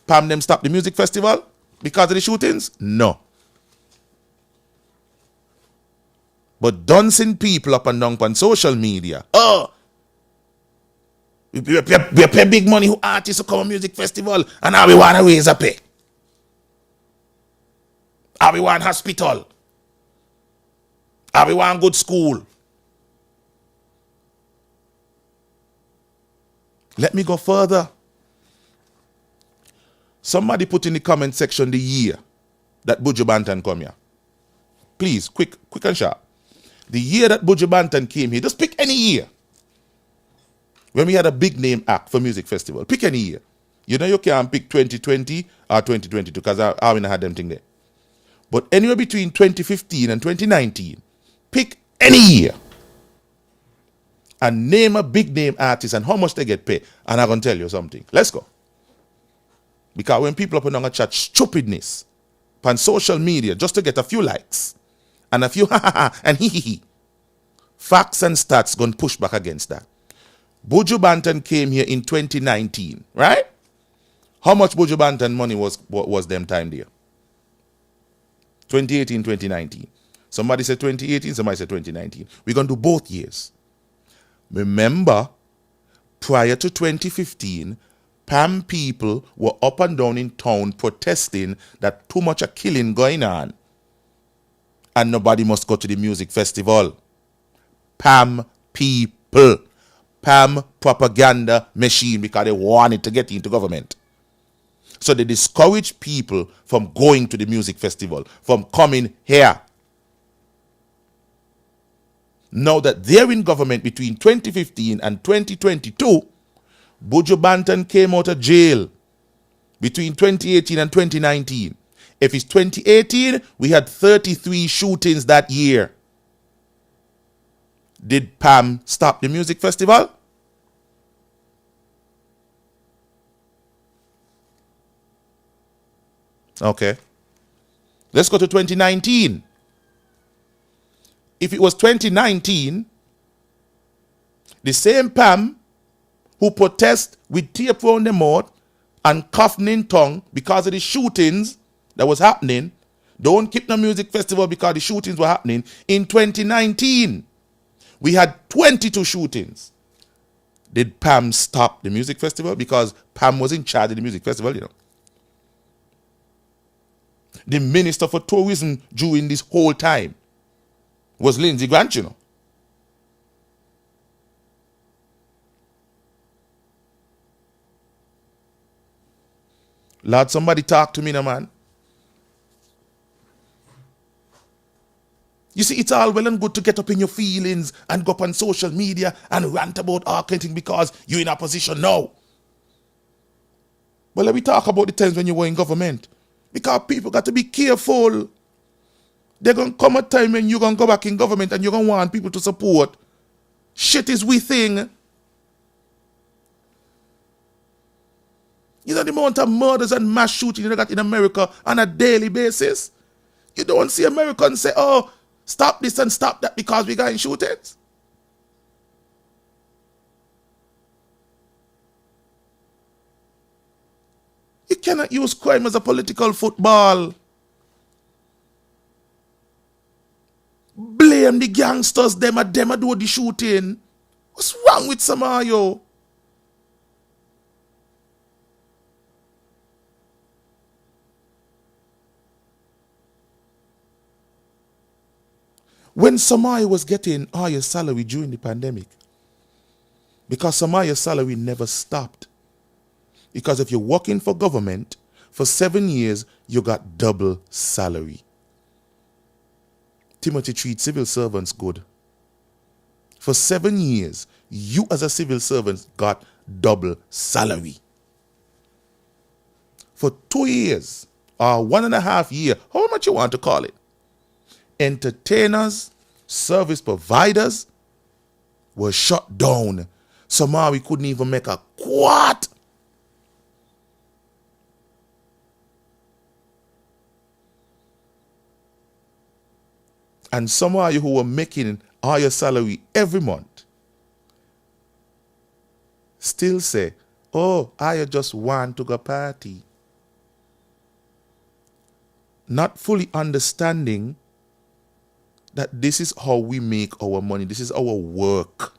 Pam them stopped the music festival because of the shootings? No. But dancing people up and down on social media. Oh, we pay big money who artists to come to music festival and now we want to raise a pay. How we want hospital. How we want good school. Let me go further. Somebody put in the comment section the year that Buju Banton come here. Please, quick and sharp. The year that Buju Banton came here, just pick any year. When we had a big name act for music festival, pick any year. You know you can't pick 2020 or 2022 because I had them thing there. But anywhere between 2015 and 2019, pick any year. And name a big name artist and how much they get paid. And I'm going to tell you something. Let's go. Because when people up and down a chat stupidness on social media just to get a few likes and a few ha ha ha and he he, facts and stats going to push back against that. Buju Banton came here in 2019, right? How much Buju Banton money was them time there? 2018, 2019. Somebody said 2018, somebody said 2019. We're going to do both years. Remember, prior to 2015, Pam people were up and down in town protesting that too much a killing going on and nobody must go to the music festival. Pam people. Pam propaganda machine because they wanted to get into government. So they discouraged people from going to the music festival, from coming here. Now that they're in government between 2015 and 2022, Buju Banton came out of jail between 2018 and 2019. If it's 2018, we had 33 shootings that year. Did Pam stop the music festival? Okay. Let's go to 2019. If it was 2019, the same Pam who protest with tape on the mouth and coughing in tongue because of the shootings that was happening, don't keep the music festival because the shootings were happening. In 2019, we had 22 shootings. Did Pam stop the music festival? Because Pam was in charge of the music festival, you know. The minister for tourism during this whole time was Lindsey Grant, you know. Lord, somebody talk to me now, man. You see, it's all well and good to get up in your feelings and go up on social media and rant about all kind of things because you're in opposition now. But let me talk about the times when you were in government. Because people got to be careful. There's going to come a time when you're going to go back in government and you're going to want people to support. Shit is we thing. You know the amount of murders and mass shooting you got in America on a daily basis? You don't see Americans say, oh, stop this and stop that because we got in shootings. You cannot use crime as a political football. Blame the gangsters, them a do the shooting. What's wrong with some of you? When Samaya was getting higher salary during the pandemic, because Samaya's salary never stopped. Because if you're working for government, for 7 years, you got double salary. Timothy treats civil servants good. For 7 years, you as a civil servant got double salary. For 2 years, or 1.5 years, how much you want to call it, entertainers, service providers were shut down. Somehow we couldn't even make a quart. And some of you who were making higher salary every month still say, oh, I just want to go party. Not fully understanding that this is how we make our money. This is our work.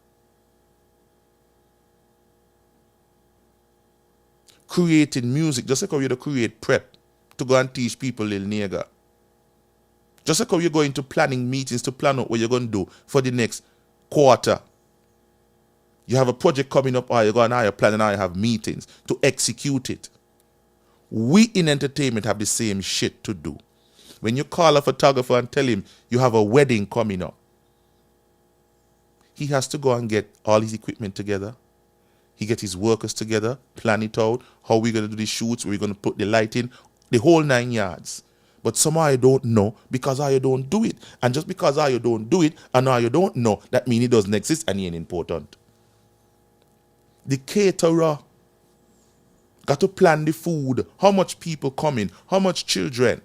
Creating music, just like how you create prep to go and teach people Lil Nigga. Just like how you're going to planning meetings to plan out what you're going to do for the next quarter. You have a project coming up, or you're going to plan and you have meetings to execute it. We in entertainment have the same shit to do. When you call a photographer and tell him you have a wedding coming up, he has to go and get all his equipment together. He get his workers together, plan it out, how we're going to do the shoots, where we're going to put the lighting, the whole 9 yards. But somehow I don't know because I don't do it. And just because I don't do it and I don't know, that means it doesn't exist and it ain't important. The caterer got to plan the food, how much people coming, how much children,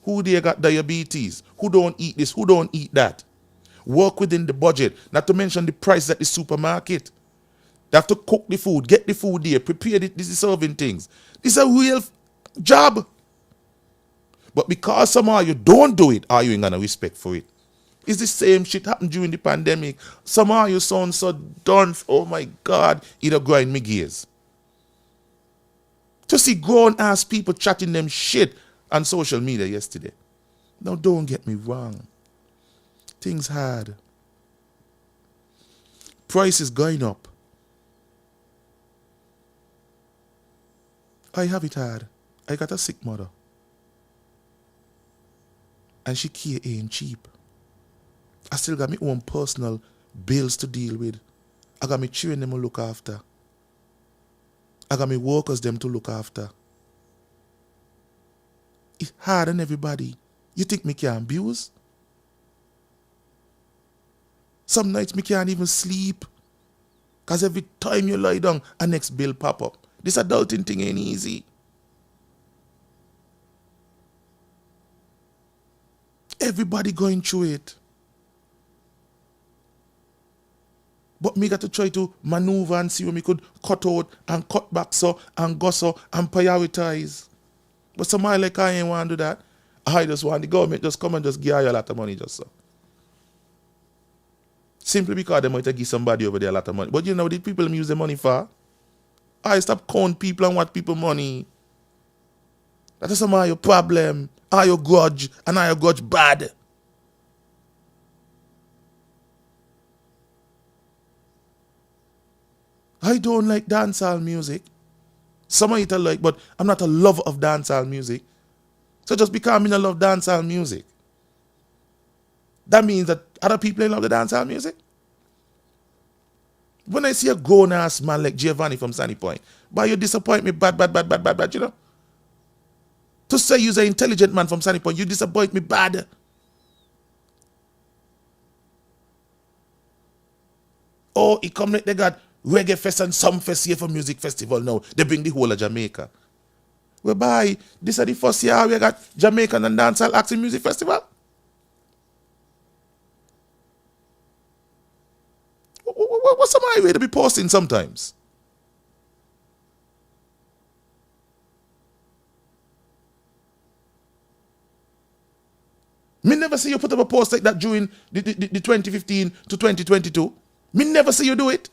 who they got diabetes, who don't eat this, who don't eat that. Work within the budget, not to mention the price at the supermarket. They have to cook the food, get the food there, prepare the serving things. This is a real job. But because somehow you don't do it, are you ain't gonna respect for it? It's the same shit happened during the pandemic. Somehow you sound so done. Oh my God, it'll grind me gears. To see grown ass people chatting them shit on social media yesterday. Now don't get me wrong. Things hard. Price is going up. I have it hard. I got a sick mother. And she care ain't cheap. I still got my own personal bills to deal with. I got my children them to look after. I got my workers them to look after. It's hard on everybody. You think me can abuse? Some nights me can't even sleep. Because every time you lie down, a next bill pop up. This adulting thing ain't easy. Everybody going through it. But me got to try to maneuver and see what me could cut out and cut back so and go so and prioritize. But somebody like I ain't want to do that. I just want the government just come and just give you a lot of money just so. Simply because they might give somebody over there a lot of money. But you know what the people use the money for? I stop calling people and what people money. That is some of your problem. Are your grudge and are your grudge bad? I don't like dancehall music. Some of it I like, but I'm not a lover of dancehall music. So just because I'm in a love dancehall music, that means that other people ain't love the dancehall music. When I see a grown ass man like Giovanni from Sunny Point, but you disappoint me bad, you know? To say you're an intelligent man from Sunny Point, you disappoint me bad. Oh, he come like they got reggae fest and some fest here for music festival now. They bring the whole of Jamaica. Whereby, this is the first year we got Jamaican and dancehall acts in music festival. What's my way to be posting sometimes? Me never see you put up a post like that during the 2015 to 2022. Me never see you do it.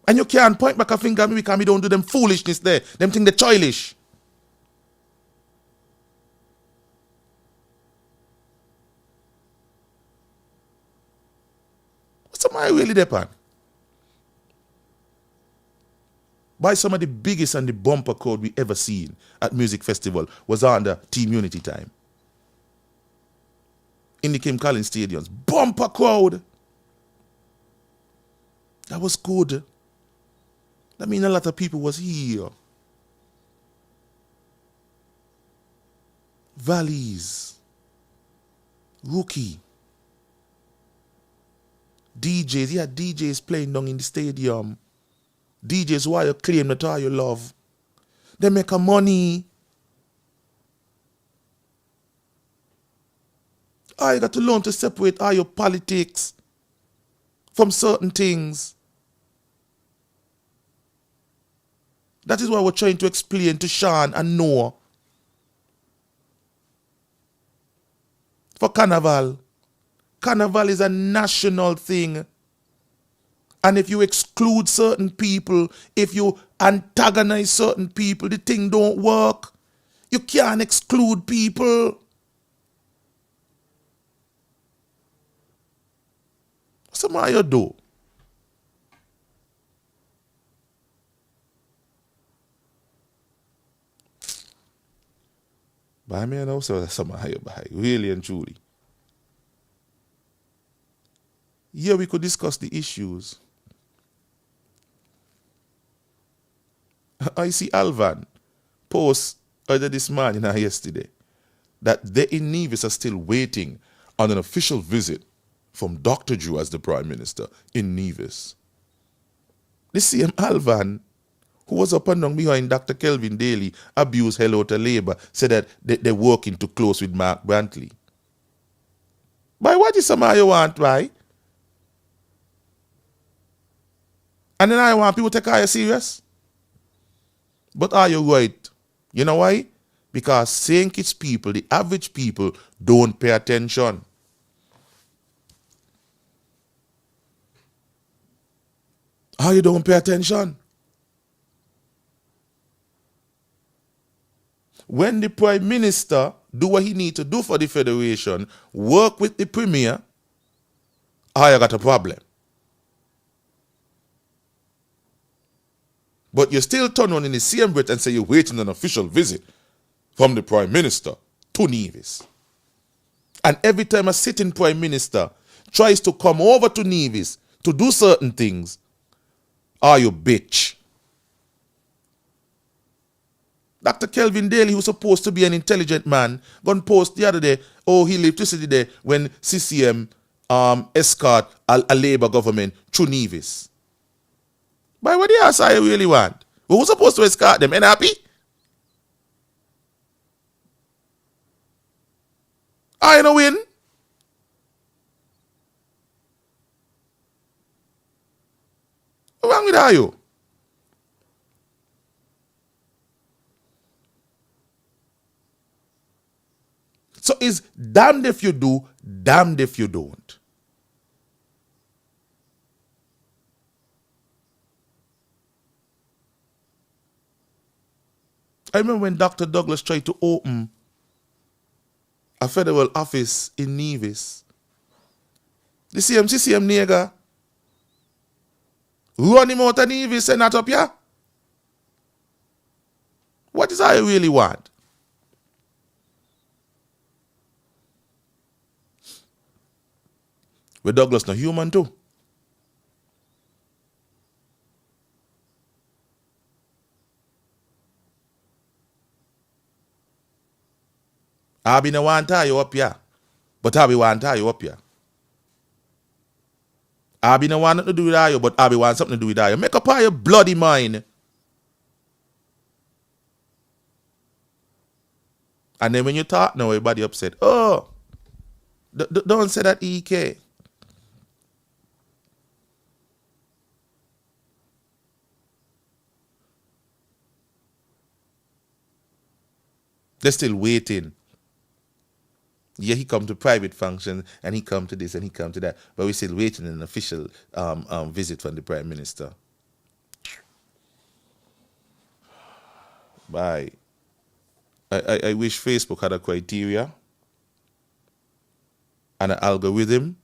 And you can't point back a finger at me because me don't do them foolishness there. Them thing they childish. What's my really depend? By some of the biggest and the bumper crowd we ever seen at music festival was under Team Unity time. In the Kim Collins stadiums. Bumper crowd. That was good. That means a lot of people was here. Valleys. Rookie. DJs. Yeah, DJs playing down in the stadium. DJs who are you claim that all you love. They make a money. You got to learn to separate all your politics from certain things. That is what we're trying to explain to Sean and Noah. For Carnival. Carnival is a national thing. And if you exclude certain people, if you antagonize certain people, the thing don't work. You can't exclude people. What's the you do? By me, I know so that's some higher by really and truly. Here we could discuss the issues. I see Alvan post either this morning or yesterday that they in Nevis are still waiting on an official visit from Dr. Drew as the Prime Minister in Nevis. The same Alvan who was up and down behind Dr. Kelvin Daly, abused Hello to Labour, said that they're working too close with Mark Brantley. By what is some you want, right? And then I want people to take you serious. But are you right? You know why? Because St. Kitts people, the average people, don't pay attention. How you don't pay attention? When the Prime Minister do what he need to do for the Federation, work with the Premier, you got a problem. But you still turn on in the same breath and say you're waiting an official visit from the Prime Minister to Nevis. And every time a sitting Prime Minister tries to come over to Nevis to do certain things, you bitch. Dr. Kelvin Daly, who's supposed to be an intelligent man, gone post the other day, he lived yesterday day when CCM escort a Labour government through Nevis. By what the ass I really want? Who's supposed to escort them? Ain't happy? I no win. What's wrong with you? So it's damned if you do, damned if you don't. I remember when Dr. Douglas tried to open a federal office in Nevis. The CM nigga run him out of Nevis and not up here. What is I really want? But Douglas no human too. I be no want you up here. But I be want you up here. I be no want nothing to do with you, but I be want something to do with you. Make up your bloody mind. And then when you talk now, everybody upset. Oh, don't say that, EK. They're still waiting. Yeah, he come to private function and he come to this and he come to that, but we're still waiting an official visit from the Prime Minister. Bye. I wish Facebook had a criteria and an algorithm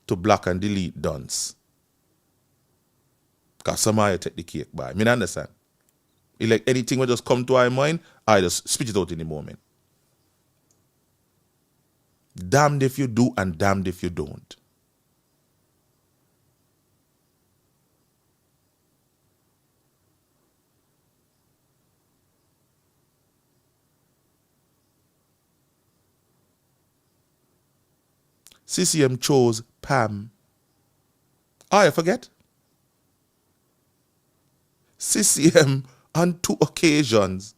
to block and delete duns. Because somehow you take the cake by. I mean, understand? It's like anything will just come to our mind, I just spit it out in the moment. Damned if you do and damned if you don't. CCM chose Pam. Oh, I forget. CCM on 3 occasions,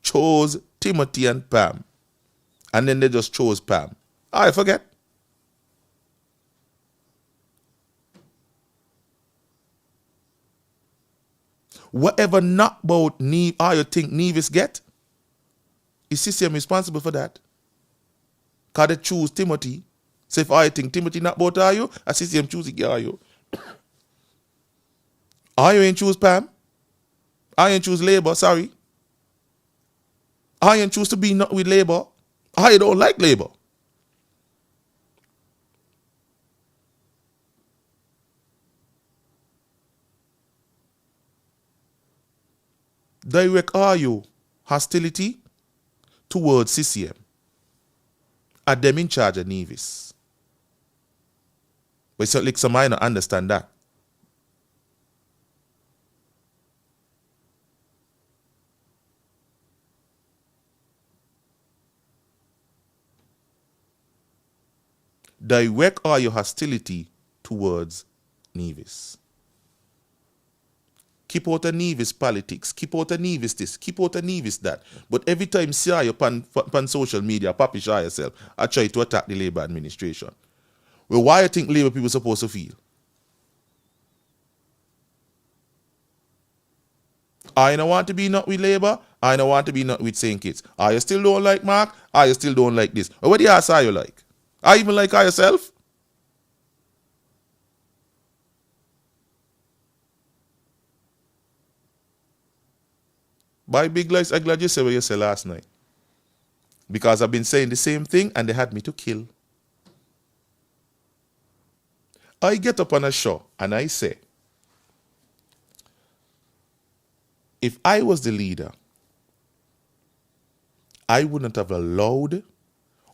chose Timothy and Pam. And then they just chose Pam. Oh, I forget. Whatever knockbout you think Nevis get, is CCM responsible for that? Because they choose Timothy. So if I think Timothy knockbout are you, a CCM choose it, are you? You ain't choose Pam? I ain't choose Labour, sorry. I ain't choose to be not with Labour. I don't like Labour. Direct hostility towards CCM. Are them in charge of Nevis? But it's like some might not understand that. Direct your hostility towards Nevis. Keep out of Nevis politics. Keep out of Nevis this. Keep out of Nevis that. But every time see you on social media, papish yourself, I try to attack the Labour administration. Well, why you think Labour people supposed to feel? I don't want to be not with Labour. I don't want to be not with St. Kitts. You still don't like Mark? You still don't like this? Or what do you ask you like? I even like yourself? By big lies, I'm glad you said what you said last night. Because I've been saying the same thing and they had me to kill. I get up on a show and I say, if I was the leader, I wouldn't have allowed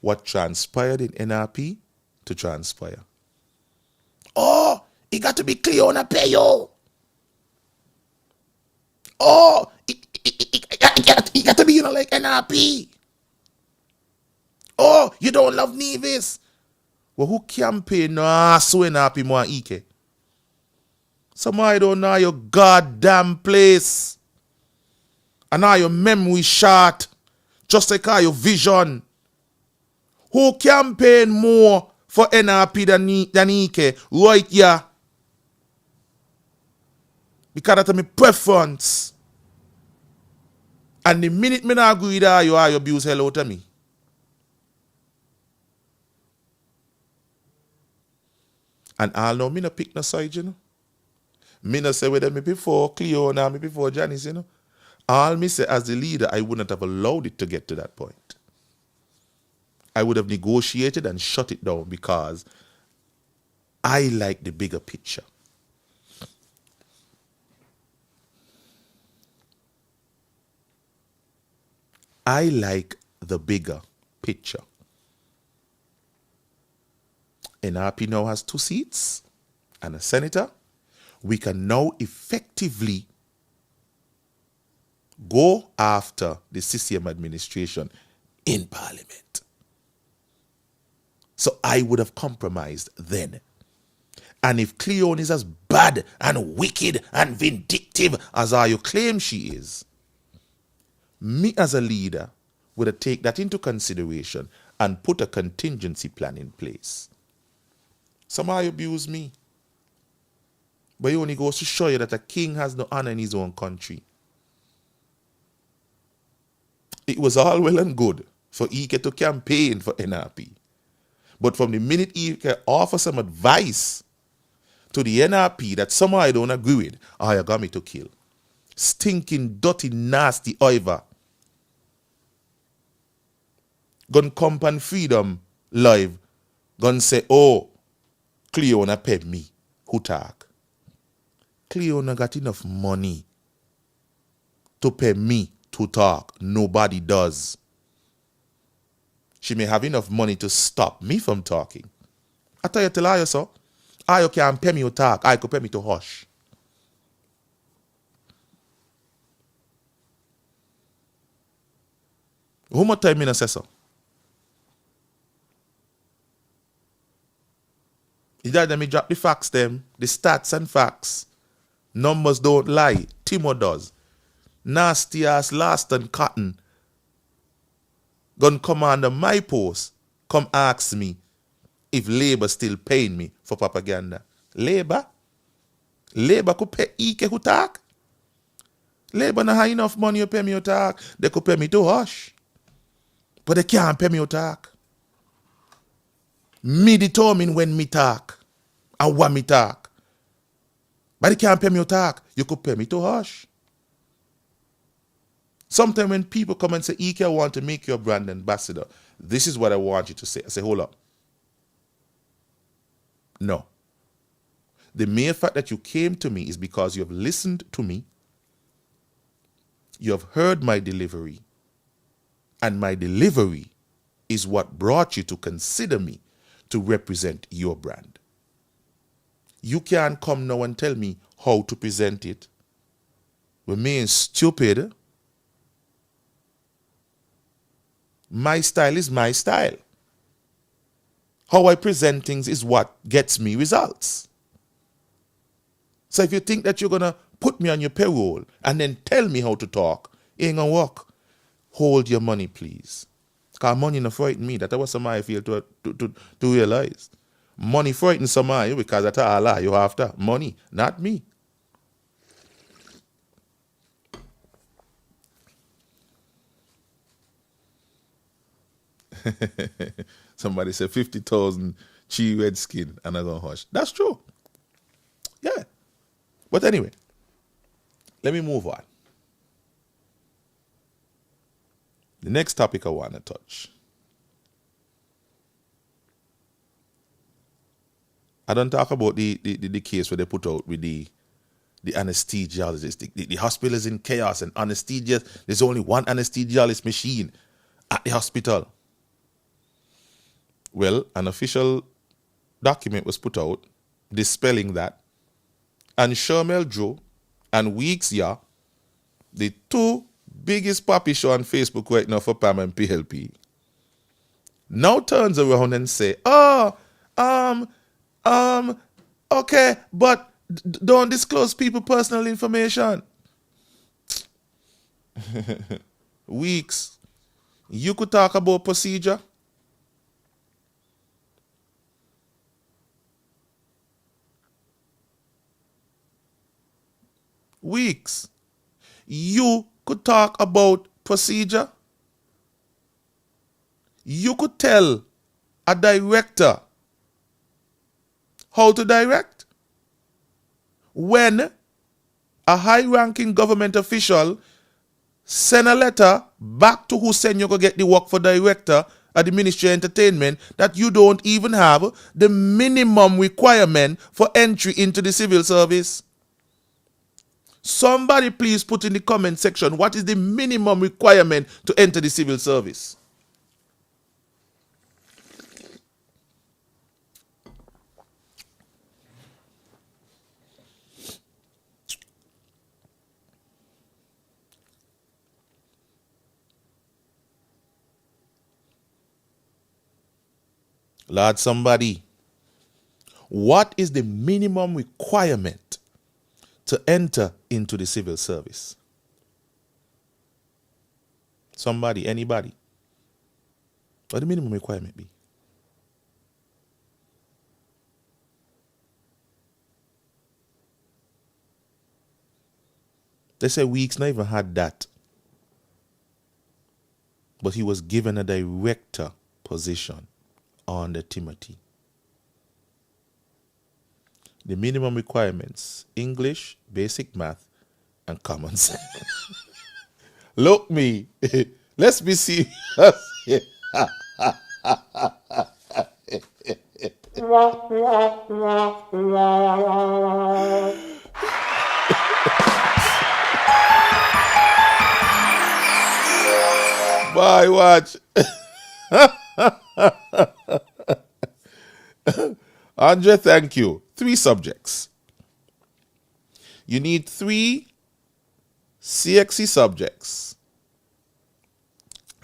what transpired in NRP to transpire. Oh, it got to be clear on a payo. Oh, it got to be, like NRP. Oh, you don't love Nevis. Well, who campaign no so NRP more Ike? Somebody don't know your goddamn place. And now your memory short. Just like your vision. Who campaign more for NRP than Ike? Right here. Because that's my preference. And the minute me not agree with her, you abuse hell out of me. And all know me no pick no side, you know. Me no say whether me before Cleo or me before Janice, you know. All me say as the leader, I wouldn't have allowed it to get to that point. I would have negotiated and shut it down because I like the bigger picture. I like the bigger picture. NRP now has 2 seats and a senator. We can now effectively go after the CCM administration in Parliament. So I would have compromised then. And if Cleone is as bad and wicked and vindictive as you claim she is, me as a leader would have taken that into consideration and put a contingency plan in place. Somebody abuse me. But it only goes to show you that a king has no honor in his own country. It was all well and good for Ike to campaign for NRP. But from the minute Ike offers some advice to the NRP that somehow I don't agree with, you got me to kill. Stinking, dirty, nasty Iver. Gun come on Freedom Live. Gun say, Cleona pay me. Who talk? Cleona got enough money to pay me to talk. Nobody does. She may have enough money to stop me from talking. I tell you so. I can pay me to talk. I could pay me to hush. How much time I say so? You let me drop the facts them, the stats and facts. Numbers don't lie. Timo does. Nasty ass Laston Cotton. Gun come under my post. Come ask me if Labour still paying me for propaganda. Labour? Labour could pay Ike who talk? Labour not have enough money to pay me to talk. They could pay me to hush. But they can't pay me to talk. Me determine when me talk and what me talk. But they can't pay me to talk. You could pay me to hush. Sometimes when people come and say, Ike, I want to make you a brand ambassador, this is what I want you to say. I say, hold up. No. The mere fact that you came to me is because you have listened to me, you have heard my delivery, and my delivery is what brought you to consider me to represent your brand. You can't come now and tell me how to present it. We're being stupid. My style is my style. How I present things is what gets me results. So if you think that you're going to put me on your payroll and then tell me how to talk, it ain't going to work. Hold your money, please. Because money not frighten me. That's what somebody feel to realize. Money frightens somebody because that's all you after. Money, not me. Somebody said 50,000 chi red skin and I'm going to hush. That's true. Yeah. But anyway, let me move on. The next topic I want to touch. I don't talk about the case where they put out with the anesthesiologist. The hospital is in chaos and anesthesia. There's only one anesthesiologist machine at the hospital. Well, an official document was put out dispelling that. And Shermel Joe and Weeks, the 2 biggest puppy show on Facebook right now for PAM and PLP, now turns around and say, okay, but don't disclose people personal information. Weeks, you could talk about procedure. Weeks, you could talk about procedure. You could tell a director how to direct when a high-ranking government official send a letter back to who send you to get the work for director at the Ministry of Entertainment that you don't even have the minimum requirement for entry into the civil service. Somebody please put in the comment section what is the minimum requirement to enter the civil service. Lord, somebody, what is the minimum requirement to enter into the civil service? Somebody, anybody. What the minimum requirement be? They say Weeks not even had that. But he was given a director position under Timothy. The minimum requirements: English, basic math, and common sense. Look me. Let's be serious. Bye, watch. Andre, thank you. 3 subjects. You need 3 CXC subjects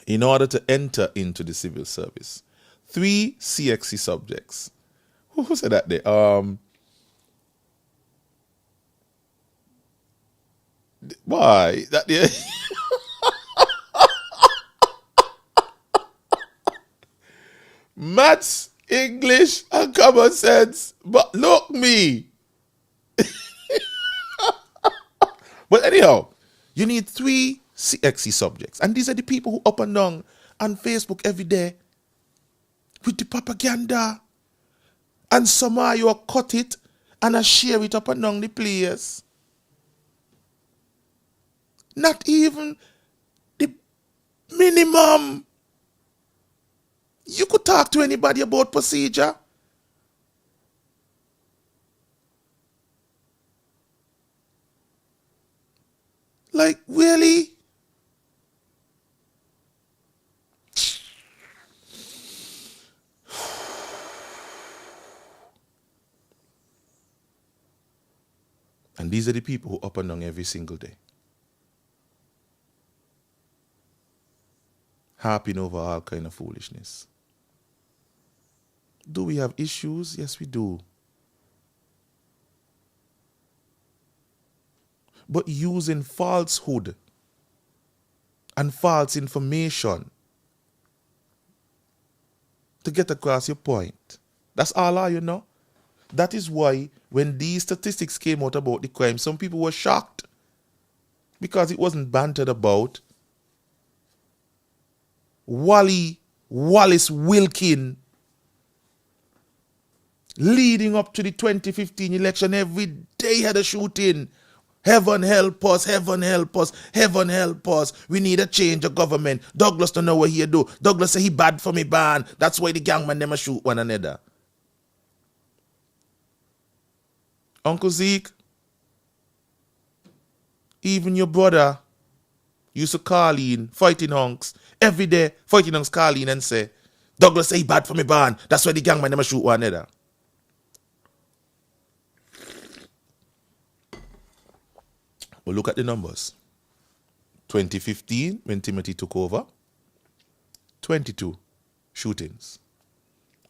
in order to enter into the civil service. 3 CXC subjects. Who said that there? Why? That there? Maths, English, and common sense. But look me. But anyhow, you need 3 CXC subjects. And these are the people who up and down on Facebook every day with the propaganda. And somehow you cut it and I share it up and down the place. Not even the minimum. You could talk to anybody about procedure. Like, really? And these are the people who up and down every single day, harping over all kind of foolishness. Do we have issues? Yes, we do. But using falsehood and false information to get across your point. That's all you know. That is why when these statistics came out about the crime, some people were shocked because it wasn't bantered about. Wallace Wilkin, leading up to the 2015 election, every day had a shooting. Heaven help us, heaven help us, heaven help us. We need a change of government. Douglas don't know what he do. Douglas say he bad for me ban. That's why the gangman them a shoot one another. Uncle Zeke, even your brother used to call in, fighting hunks. Every day, fighting hunks call in and say, Douglas say he bad for me ban. That's why the gangman them a shoot one another. Well, look at the numbers. 2015, when Timothy took over, 22 shootings.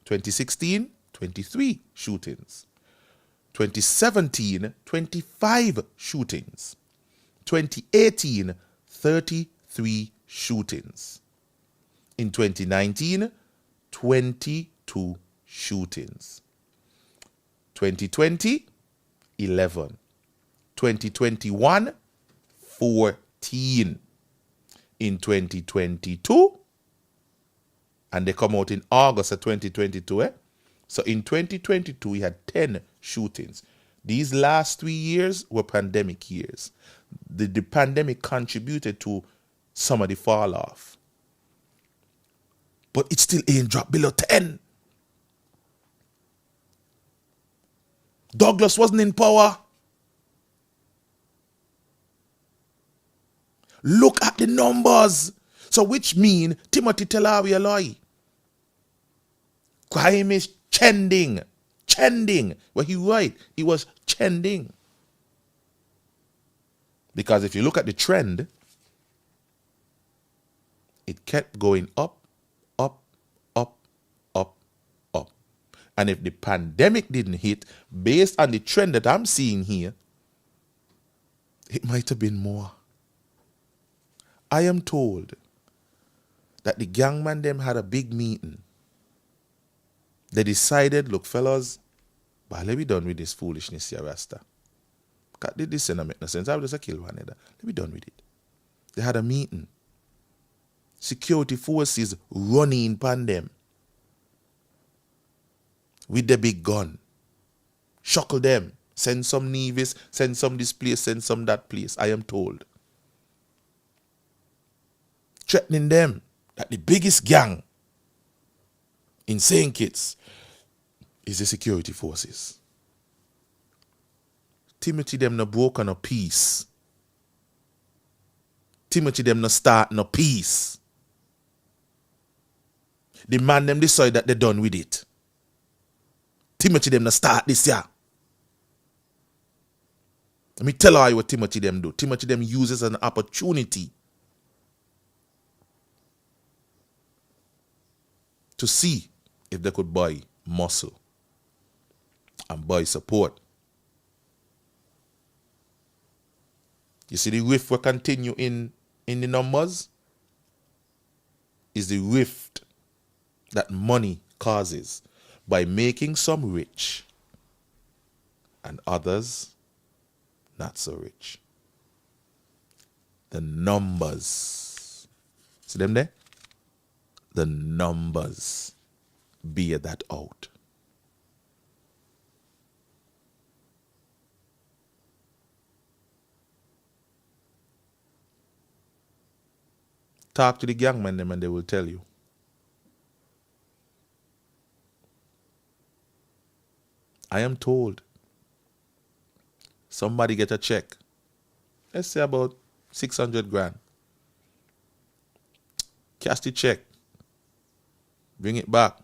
2016, 23 shootings. 2017, 25 shootings. 2018, 33 shootings. In 2019, 22 shootings. 2020, 11. 2021, 14. in 2022, and they come out in August of 2022. So in 2022, we had 10 shootings. These last 3 years were pandemic years. The pandemic contributed to some of the fall off. But it still ain't dropped below 10. Douglas wasn't in power. Look at the numbers. So which mean Timothy Telawi a lie. Crime is trending. Well, he right. He was trending. Because if you look at the trend, it kept going up, up, up, up, up. And if the pandemic didn't hit, based on the trend that I'm seeing here, it might have been more. I am told that the gangman them had a big meeting. They decided, look, fellas, but let me done with this foolishness here, Rasta. This doesn't make no sense. I would just kill one another. Let me done with it. They had a meeting. Security forces running upon them with the big gun. Shackle them. Send some Nevis, send some this place, send some that place. I am told. Threatening them that the biggest gang in St. Kitts is the security forces. Timothy them no broke no peace. Timothy them no start no peace. The man them decide that they done with it. Timothy them no start this year. Let me tell you what Timothy them do. Timothy them uses an opportunity to see if they could buy muscle and buy support. You see the rift will continue in the numbers is the rift that money causes by making some rich and others not so rich. The numbers. See them there? The numbers bear that out. Talk to the gangmen them and they will tell you. I am told somebody get a check. Let's say about 600 grand. Cash the check. Bring it back.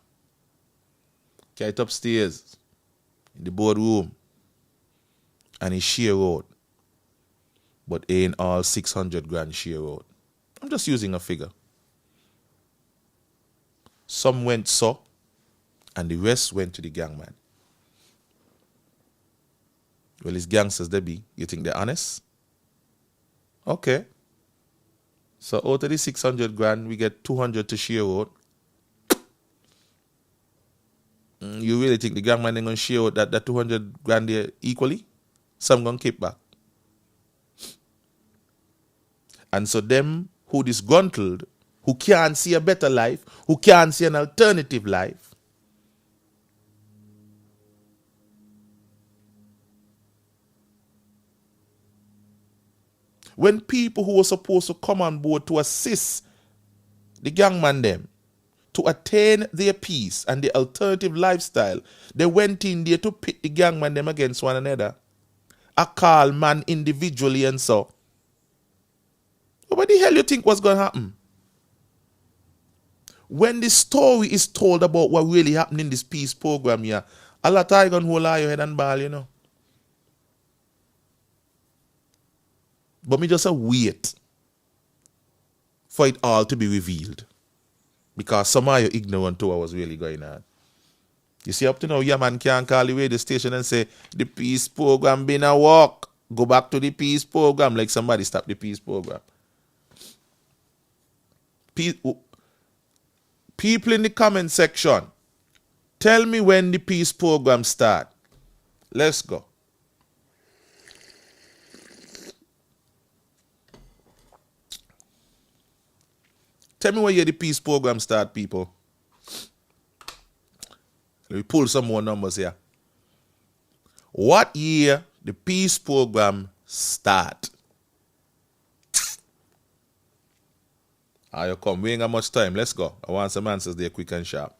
Carry it upstairs in the boardroom. And he share out. But ain't all 600 grand share out. I'm just using a figure. Some went so, and the rest went to the gangman. Well, it's gangsters they be. You think they're honest? Okay. So out of the 600 grand, we get 200 to share out. You really think the gangman ain't going to share out that 200 grand there equally? Some going to keep back. And so them who disgruntled, who can't see a better life, who can't see an alternative life, when people who were supposed to come on board to assist the gangman them to attain their peace and the alternative lifestyle, they went in there to pit the gangman them against one another. I call man individually and so. What the hell you think was going to happen? When the story is told about what really happened in this peace program here, a lot of going to hold your head and ball, you know. But me just wait for it all to be revealed. Because some of you ignorant to what was really going on. You see, up to now, your man can't call the radio station and say, the peace program been a walk. Go back to the peace program like somebody stopped the peace program. People in the comment section, tell me when the peace program start. Let's go. Tell me what year the peace program start, people. Let me pull some more numbers here. What year the peace program start? You come. We ain't got much time. Let's go. I want some answers there quick and sharp.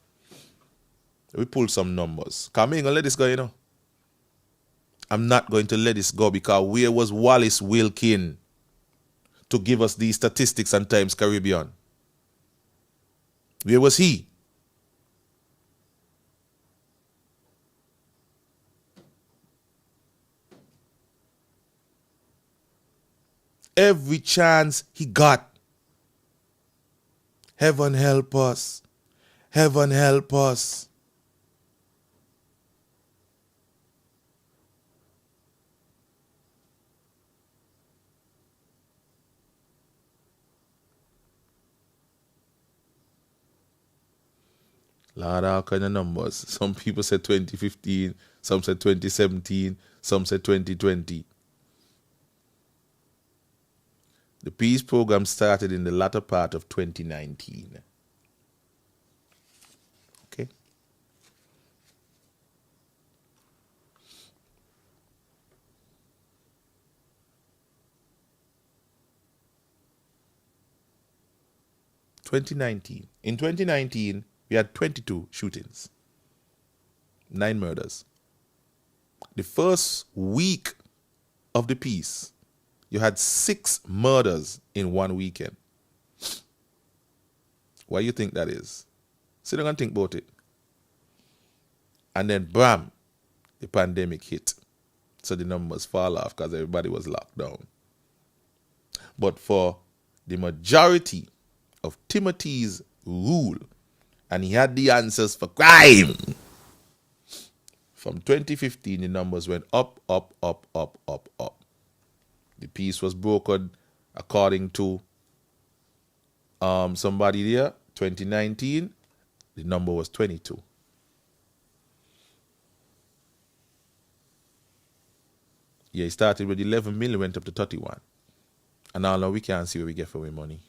We pull some numbers. Come in and let this go, you know. I'm not going to let this go because where was Wallace Wilkin to give us these statistics on Times Caribbean? Where was he? Every chance he got. Heaven help us. Heaven help us. Lord, all kind of numbers. Some people said 2015, some said 2017, some said 2020. The peace program started in the latter part of 2019. Okay. In 2019, we had 22 shootings, 9 murders. The first week of the peace, you had 6 murders in one weekend. Why do you think that is? Sit down and think about it. And then, bam, the pandemic hit. So the numbers fall off because everybody was locked down. But for the majority of Timothy's rule, and he had the answers for crime, from 2015, the numbers went up, up, up, up, up, up. The peace was broken according to somebody there. 2019, the number was 22. Yeah, it started with 11 million, went up to 31. And now we can't see where we get for our money.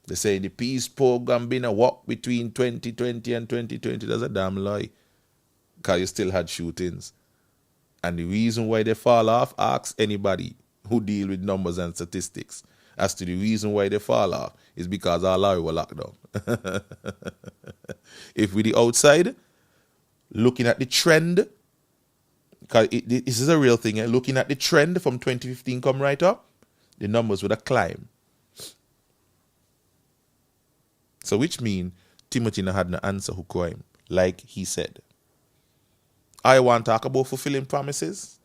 They say the peace program been a walk between 2020 and 2020. That's a damn lie. Because you still had shootings. And the reason why they fall off, ask anybody who deal with numbers and statistics as to the reason why they fall off is because our law were locked down. If we the outside, looking at the trend, because this is a real thing, looking at the trend from 2015 come right up, the numbers would have climbed. So which mean Timothy had no answer who crime, like he said. I want to talk about fulfilling promises.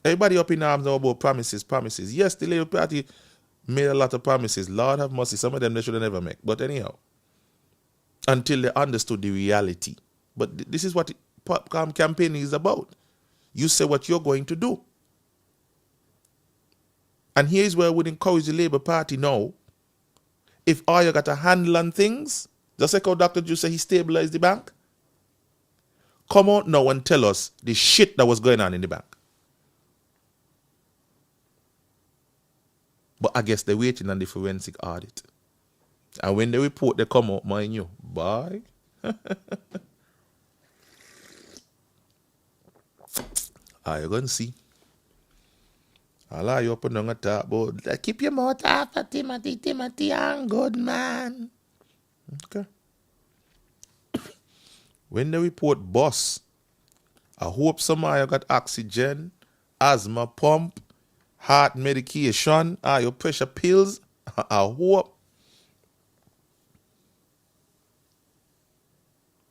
Everybody up in arms now about promises. Yes, the Labour Party made a lot of promises. Lord have mercy, some of them they should have never made. But anyhow, until they understood the reality. But this is what campaigning is about. You say what you're going to do. And here's where I would encourage the Labour Party now. If all you got a handle on things, just like how Dr. Drew said he stabilized the bank, come out now and tell us the shit that was going on in the bank. But I guess they're waiting on the forensic audit. And when the report they come out, mind you, bye. You're going to see. I'll lie you up and down and talk about, keep your mouth off of Timothy, I'm good, man. Okay. When the report bust, I hope somebody got oxygen, asthma pump, heart medication, your pressure pills. I hope.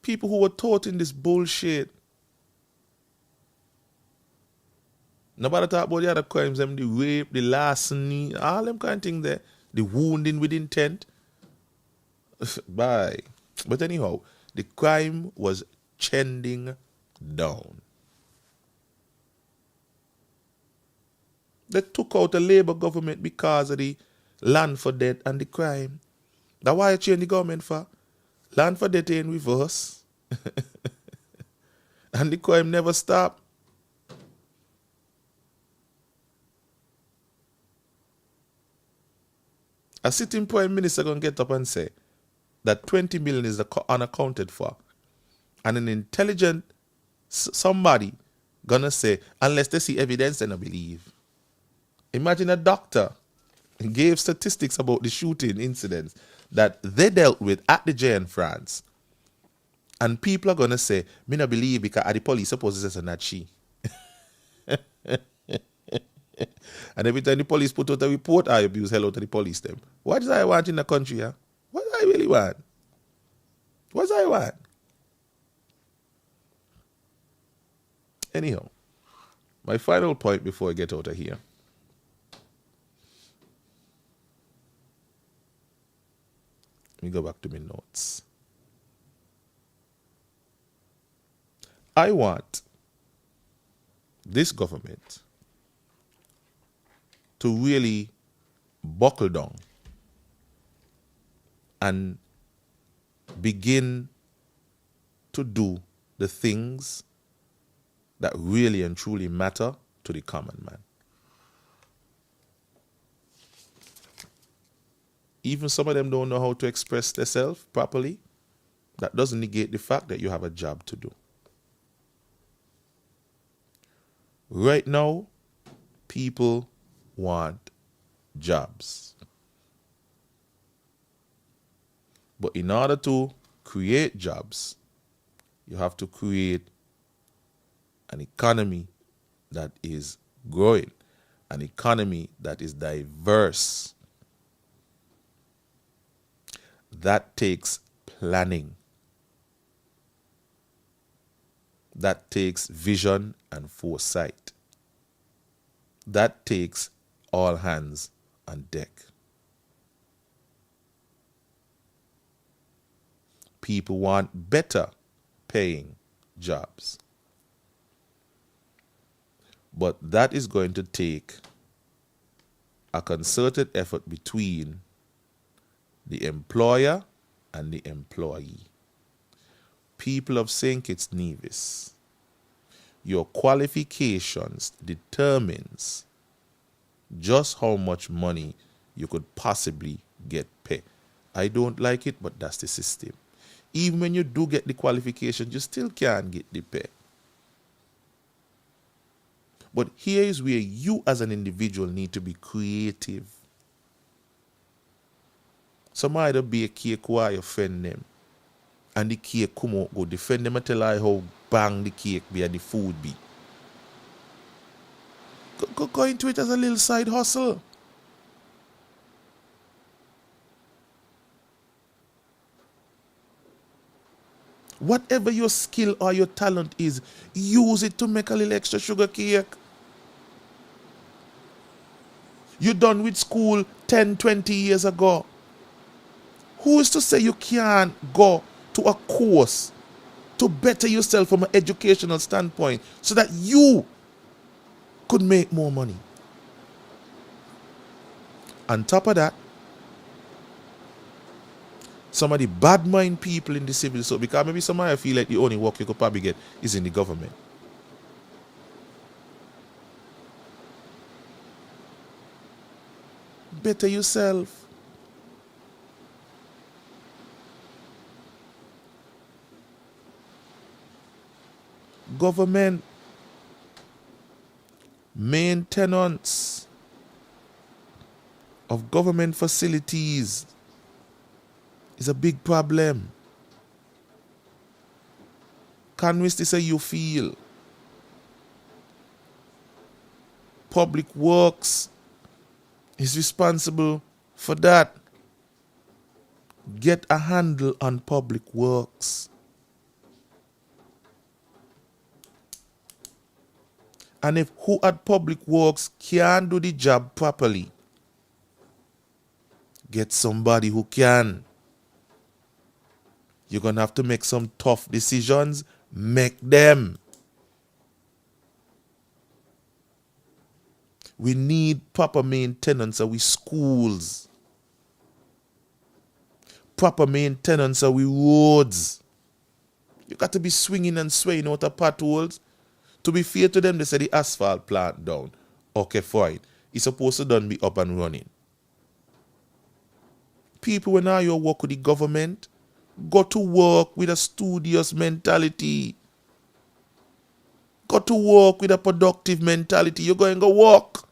People who were taught in this bullshit. Nobody talk about the other crimes, them, the rape, the larceny, all them kind of things there. The wounding with intent. Bye. But anyhow, the crime was trending down. They took out the Labour government because of the land for debt and the crime. That's why I changed the government for. Land for debt in reverse. And the crime never stopped. A sitting prime minister gonna get up and say that 20 million is unaccounted for, and an intelligent somebody gonna say unless they see evidence, they don't believe. Imagine a doctor gave statistics about the shooting incidents that they dealt with at the J in France, and people are gonna say, "Me not believe because the police supposed to say not she." And every time the police put out a report, I abuse hello to the police them. What does I want in the country? Huh? What do I really want? What do I want? Anyhow, my final point before I get out of here. Let me go back to my notes. I want this government to really buckle down and begin to do the things that really and truly matter to the common man. Even some of them don't know how to express themselves properly. That doesn't negate the fact that you have a job to do. Right now, people want jobs. But in order to create jobs, you have to create an economy that is growing, an economy that is diverse. That takes planning. That takes vision and foresight. That takes all hands on deck. People want better paying jobs. But that is going to take a concerted effort between the employer and the employee. People of St. Kitts Nevis, your qualifications determines just how much money you could possibly get paid. I don't like it, but that's the system. Even when you do get the qualification, you still can't get the pay. But here is where you as an individual need to be creative. Somebody be a cake while you offend them. And the cake come out go defend them and tell her how bang the cake be and the food be. Go into it as a little side hustle. Whatever your skill or your talent is, use it to make a little extra sugar cake. You done with school 10, 20 years ago. Who is to say you can't go to a course to better yourself from an educational standpoint so that you could make more money? On top of that, some of the bad mind people in the civil service, because maybe somebody feel like the only work you could probably get is in the government. Better yourself. Government maintenance of government facilities is a big problem. Can we still say you feel? Public Works is responsible for that. Get a handle on Public Works. And if who at Public Works can do the job properly, get somebody who can. You're going to have to make some tough decisions. Make them. We need proper maintenance of our schools. Proper maintenance of our roads. You got to be swinging and swaying out of potholes. To be fair to them, they say the asphalt plant down. Okay, fine. It's supposed to done be up and running. People when now you work with the government, go to work with a studious mentality. Go to work with a productive mentality. You're going to work.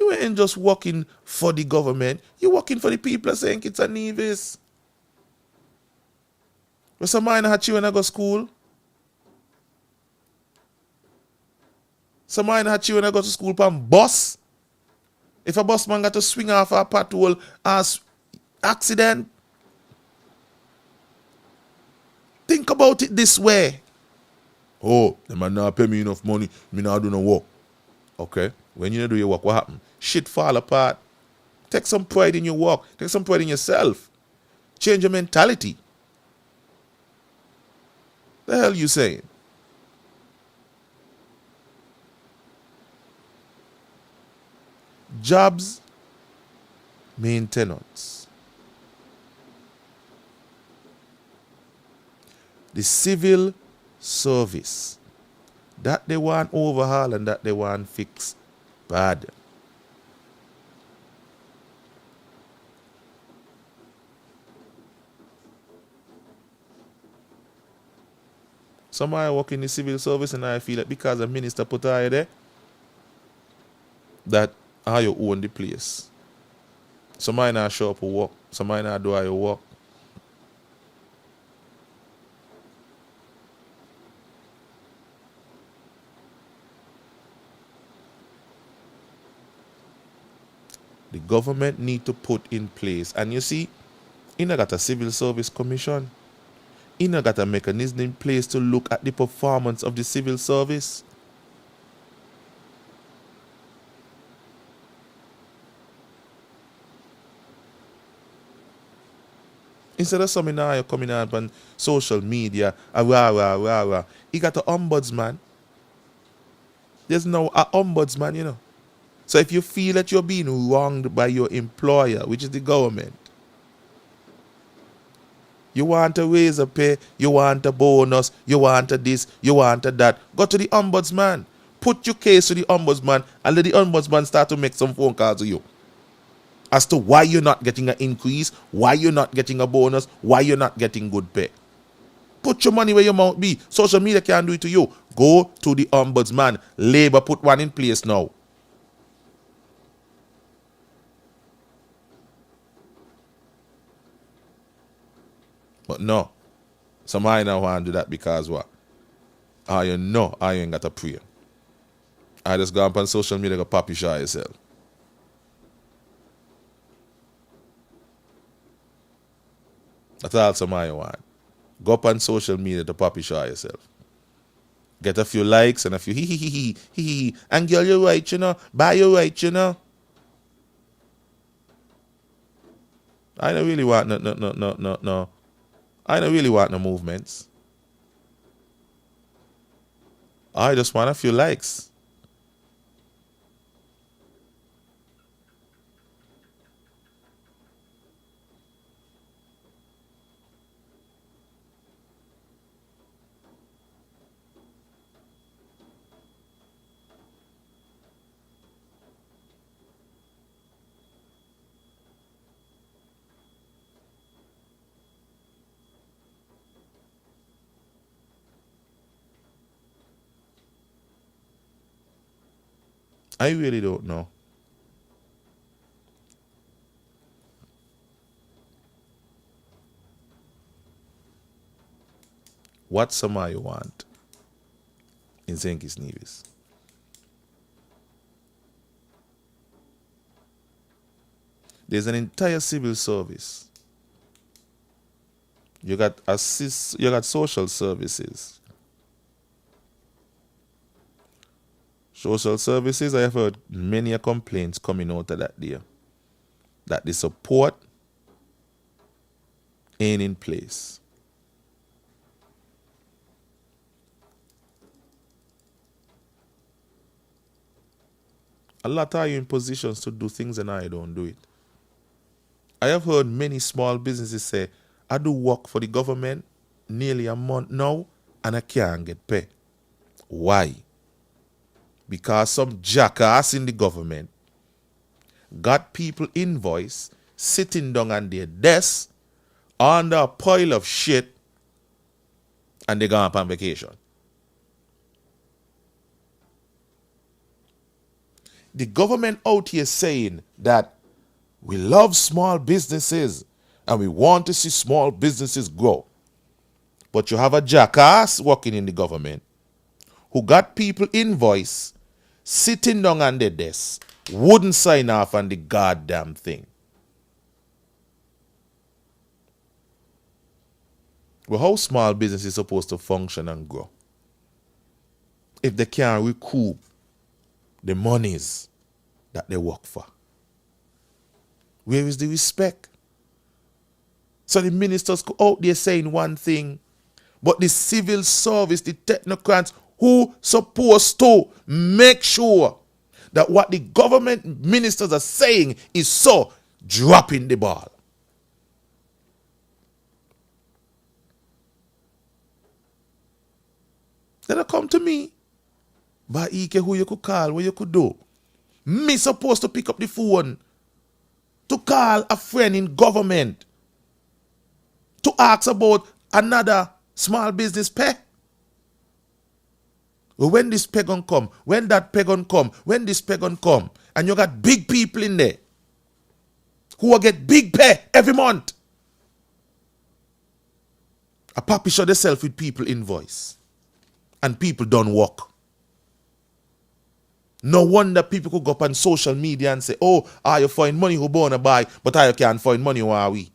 You ain't just working for the government. You're working for the people of St. Kitts and Nevis. But some mine had you when I go to school. Some mine had you when I go to school from bus. If a bus man got to swing off a patrol as accident, think about it this way. Oh, the man not pay me enough money, me not do no work. Okay, when you do your work, what happen? Shit fall apart. Take some pride in your work. Take some pride in yourself. Change your mentality. The hell you saying? Jobs, maintenance. The civil service. That they want overhaul and that they want fix bad. Somebody work in the civil service and I feel that because the minister put her there, that how you own the place. Somebody not show up for work. Somebody not do how you work. The government need to put in place. And you see, you got a civil service commission. You got a mechanism in place to look at the performance of the civil service. Instead of something now you're coming out on social media, you got an ombudsman. There's now an ombudsman, you know. So if you feel that you're being wronged by your employer, which is the government, you want a raise of pay, you want a bonus, you want a this, you want a that, go to the ombudsman. Put your case to the ombudsman and let the ombudsman start to make some phone calls to you as to why you're not getting an increase, why you're not getting a bonus, why you're not getting good pay. Put your money where your mouth be. Social media can't do it to you. Go to the ombudsman. Labour put one in place now. But no, somebody don't want to do that because what? I ain't got a prayer. I just go up on social media and pop your shot yourself. That's all somebody want. Go up on social media to pop your shot yourself. Get a few likes and a few hee. And girl, you're right, you know. Buy you right, you know. I don't really want no. I don't really want no movements. I just want a few likes. I really don't know. What somebody want in St. Kitts Nevis. There's an entire civil service. You got social services. Social services, I have heard many complaints coming out of that there. That the support ain't in place. A lot are you in positions to do things and I don't do it. I have heard many small businesses say, I do work for the government nearly a month now and I can't get paid. Why? Because some jackass in the government got people invoice sitting down on their desk under a pile of shit and they gone up on vacation. The government out here saying that we love small businesses and we want to see small businesses grow. But you have a jackass working in the government who got people invoice sitting down on their desk, wouldn't sign off on the goddamn thing. Well, how small business is supposed to function and grow if they can't recoup the monies that they work for? Where is the respect? So the ministers go out there saying one thing, but the civil service, the technocrats who supposed to make sure that what the government ministers are saying is so, dropping the ball. Then they come to me. But Ike, who you could call, what you could do. Me supposed to pick up the phone to call a friend in government to ask about another small business pay. Well, when this pay gon' come, when that pay gon' come, when this pay gon' come, and you got big people in there who will get big pay every month. A papi show themselves with people invoice. And people don't work. No wonder people could go up on social media and say, oh, you find money who born to buy, but you can't find money who are we.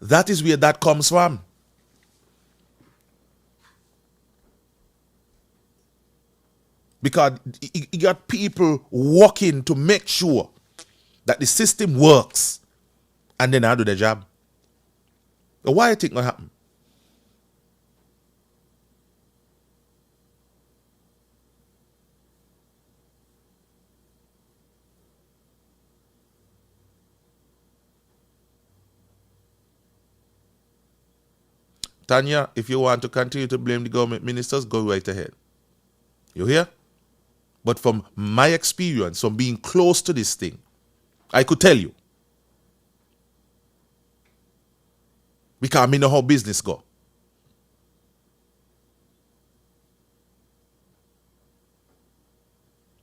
That is where that comes from. Because you got people working to make sure that the system works and then I do the job. So why do you think will happen? Tanya, if you want to continue to blame the government ministers, go right ahead. You hear? But from my experience, from being close to this thing, I could tell you. Because I know how business go.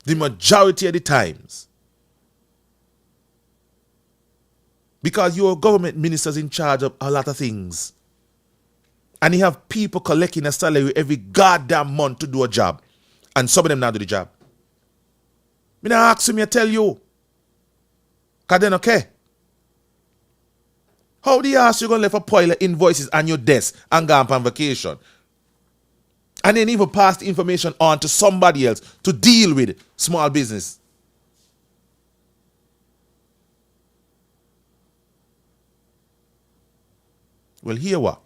The majority of the times, because your government ministers in charge of a lot of things, and you have people collecting a salary every goddamn month to do a job, and some of them not do the job. Me not ask me, I tell you. Because then okay. How do you ask you going to leave a pile of invoices on your desk and go on vacation? And then even pass the information on to somebody else to deal with small business. Well, here what?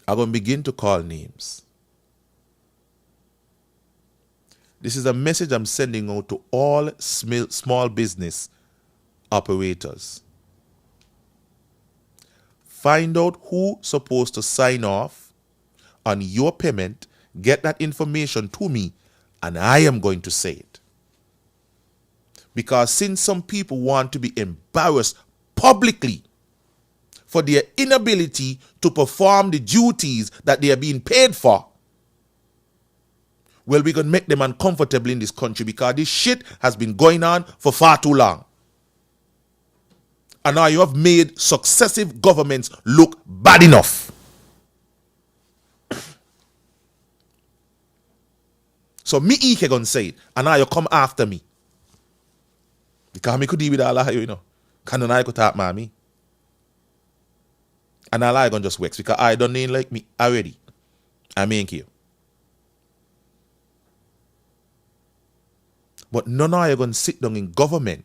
I'm going to begin to call names. This is a message I'm sending out to all small business operators. Find out who's supposed to sign off on your payment, get that information to me, and I am going to say it. Because since some people want to be embarrassed publicly for their inability to perform the duties that they are being paid for, well, we're going to make them uncomfortable in this country because this shit has been going on for far too long. And now you have made successive governments look bad enough. So me Ike gonna say it, and now you come after me. Because me could deal with all of you, Can I could talk mommy? And all I gonna just works because I don't need like me already. I mean you. But none of you gonna sit down in government,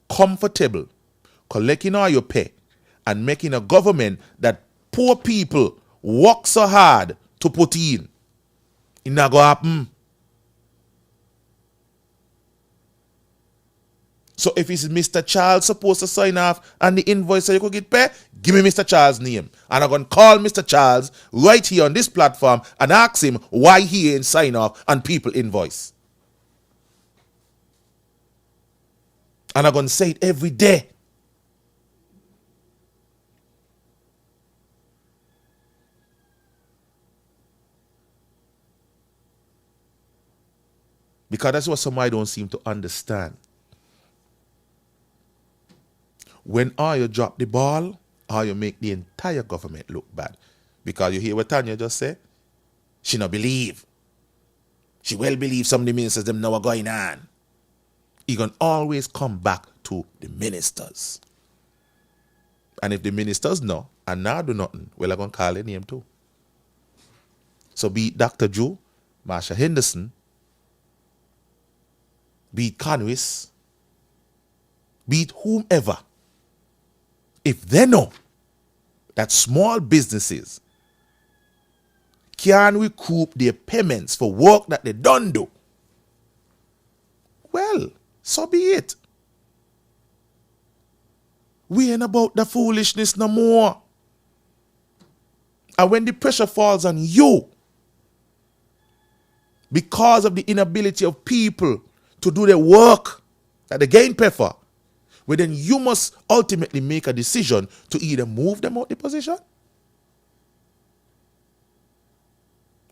comfortable, collecting all your pay, and making a government that poor people work so hard to put in. It not gonna happen. So if it's Mr. Charles supposed to sign off on the invoice so you could get paid, give me Mr. Charles' name. And I'm going to call Mr. Charles right here on this platform and ask him why he ain't sign off on people invoice. And I'm going to say it every day. Because that's what somebody don't seem to understand. When all you drop the ball, or you make the entire government look bad. Because you hear what Tanya just said? She not believe. She well believe some of the ministers them know what going on. He gonna always come back to the ministers. And if the ministers know and now do nothing, well, I'm gonna call their name too. So be it Dr. Joe, Marsha Henderson, be it Conwis, be it whomever, if they know that small businesses can recoup their payments for work that they don't do, well, so be it. We ain't about the foolishness no more. And when the pressure falls on you because of the inability of people to do their work that they gain pay for, well then you must ultimately make a decision to either move them out the position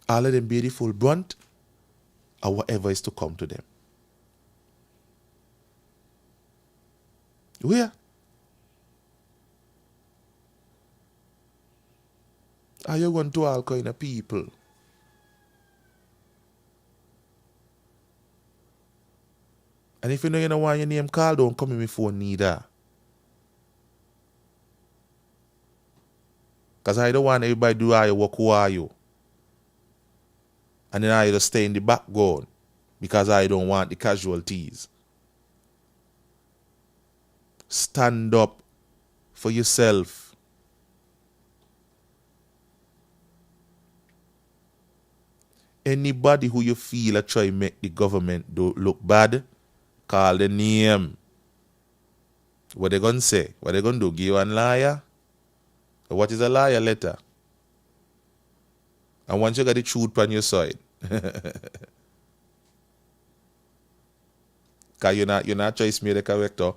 or let them bear the full brunt or whatever is to come to them. Where? Are you going to all kind of people? And if you know you don't want your name called, don't come in my phone neither. Because I don't want everybody to do how you work, who are you? And then I just stay in the background because I don't want the casualties. Stand up for yourself. Anybody who you feel are try to make the government do look bad, call the name. What they gonna say? What they gonna do? Give you a liar? Or what is a liar letter? And once you got the truth on your side, because you're not choice made a character,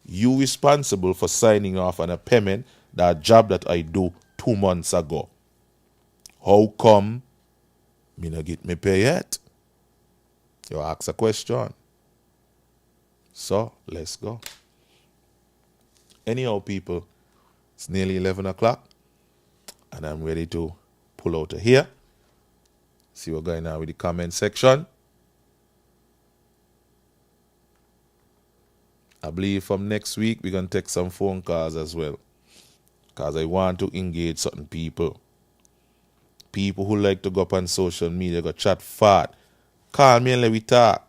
you responsible for signing off on a payment that job that I do 2 months ago. How come me not get me pay yet? You ask a question. So let's go. Anyhow, people, it's nearly 11 o'clock and I'm ready to pull out of here. See what's going on with the comment section. I believe from next week we're going to take some phone calls as well. Because I want to engage certain people. People who like to go up on social media, go chat fat. Call me and let me talk.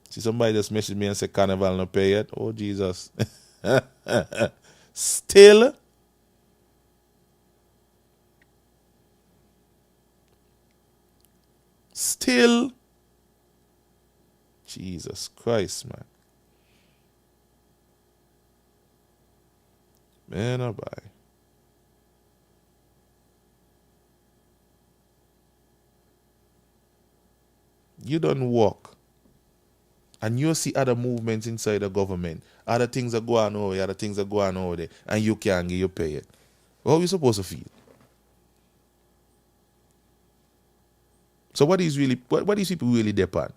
See, somebody just messaged me and said Carnival no pay yet. Oh, Jesus. Still? Still? Jesus Christ, man. Man, oh bye. You don't walk. And you see other movements inside the government. Other things are going on over here, other things are going on over there. And you can't get your pay it. How are you supposed to feel? So what is really, what these people really depend?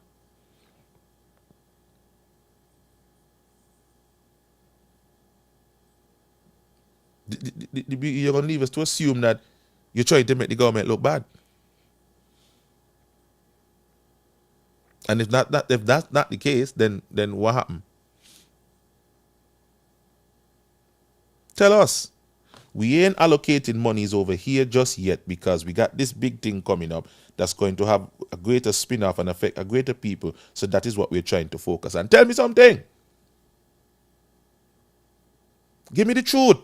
You're going to leave us to assume that you're trying to make the government look bad. And if that's not the case, then what happened? Tell us. We ain't allocating monies over here just yet because we got this big thing coming up that's going to have a greater spin-off and affect a greater people. So that is what we're trying to focus on. Tell me something. Give me the truth.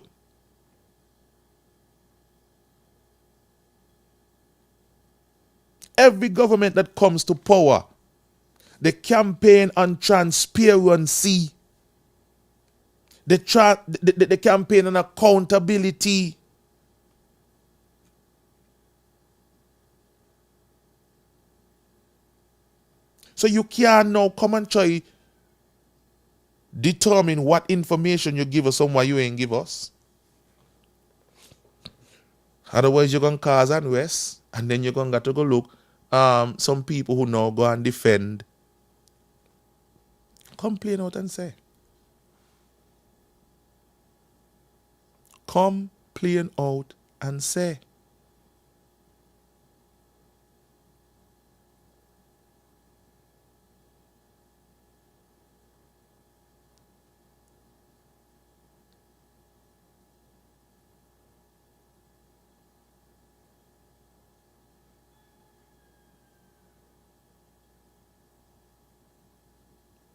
Every government that comes to power The campaign on transparency. The campaign on accountability. So you can now come and try determine what information you give us and what you ain't give us. Otherwise you're going to cause unrest, and then you're going to go look some people who now go and defend. Complain out and say. Complain out and say.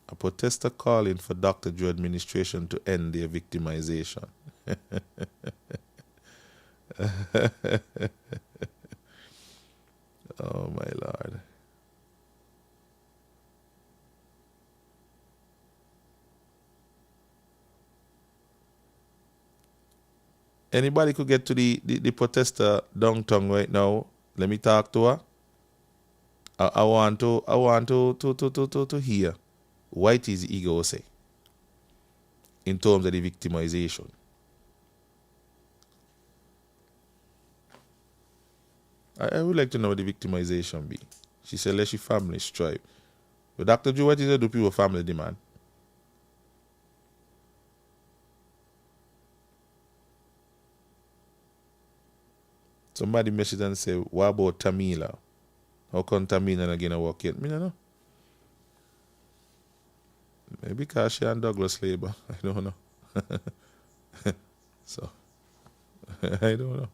A protester calling for Dr. Joe administration to end their victimization. Oh my Lord. Anybody could get to the protester downtown right now. Let me talk to her. I want to hear what is the ego say in terms of the victimization. I would like to know what the victimization be. She said, let your family strive. But Dr. Joe, what is it do people family demand? Somebody message and say, what about Tamila? How come Tamila not gonna work yet? Me no know. Maybe because she and Douglas labor. I don't know. So, I don't know.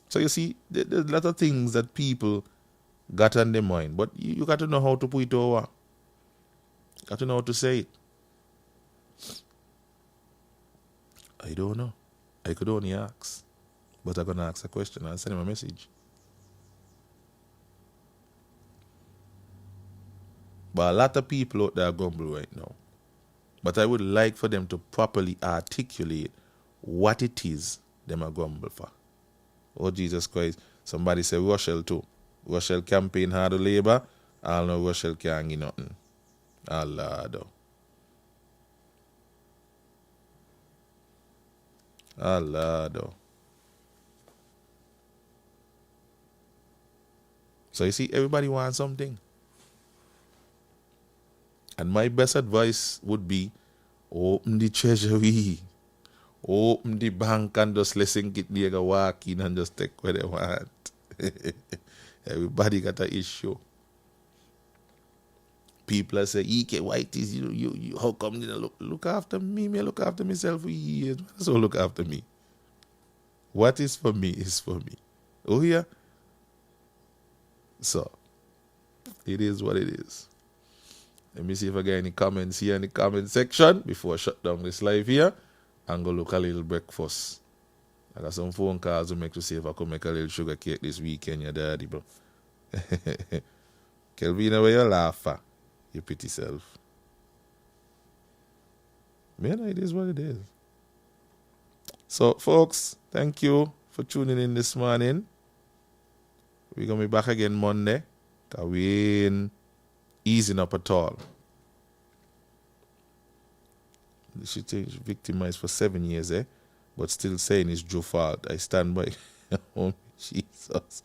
So you see, there's a lot of things that people got on their mind. But you got to know how to put it over. Got to know how to say it. I don't know. I could only ask. But I'm going to ask a question and send him a message. But a lot of people out there are grumble right now. But I would like for them to properly articulate what it is them are grumble for. Oh, Jesus Christ. Somebody say Rochelle too. Rochelle campaign hard to labor. I know Rochelle can't get nothing. Allah. Allah. So you see, everybody wants something. And my best advice would be, open the treasury. Open the bank and just listen get nigga walk in and just take what they want. Everybody got an issue. People say, EK White is you how come you look after me? Me look after myself for years. So look after me. What is for me is for me. Oh yeah. So it is what it is. Let me see if I get any comments here in the comment section before I shut down this live here and go look a little breakfast. I got some phone calls to make to see if I could make a little sugar cake this weekend, your daddy, bro. Kelvina, where you laugh at? Your pretty self. Man, it is what it is. So, folks, thank you for tuning in this morning. We're going to be back again Monday. Because we ain't easing up at all. She victimized for 7 years, but still saying it's Joe's fault. I stand by. Oh, Jesus.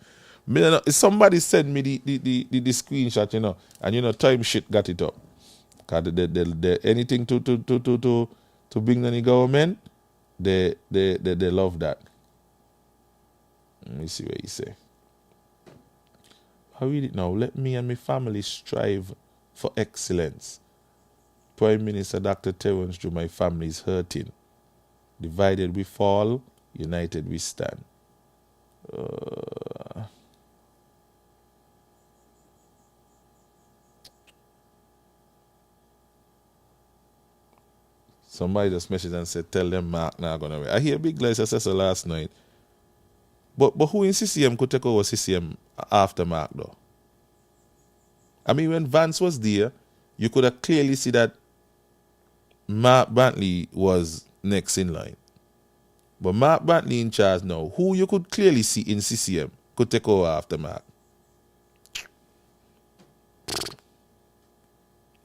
Somebody sent me the screenshot, and time shit got it up. Cause the anything to bring the government, they love that. Let me see what you say. I read it now. Let me and my family strive for excellence. Prime Minister Dr. Terence Joe, my family is hurting. Divided we fall, united we stand. Somebody just messaged and said, tell them Mark not gonna wait. I hear Big Glass assessor last night. But who in CCM could take over CCM after Mark though? I mean, when Vance was there, you could have clearly see that Mark Brantley was next in line. But Mark Brantley in charge now, who you could clearly see in CCM could take over after Mark.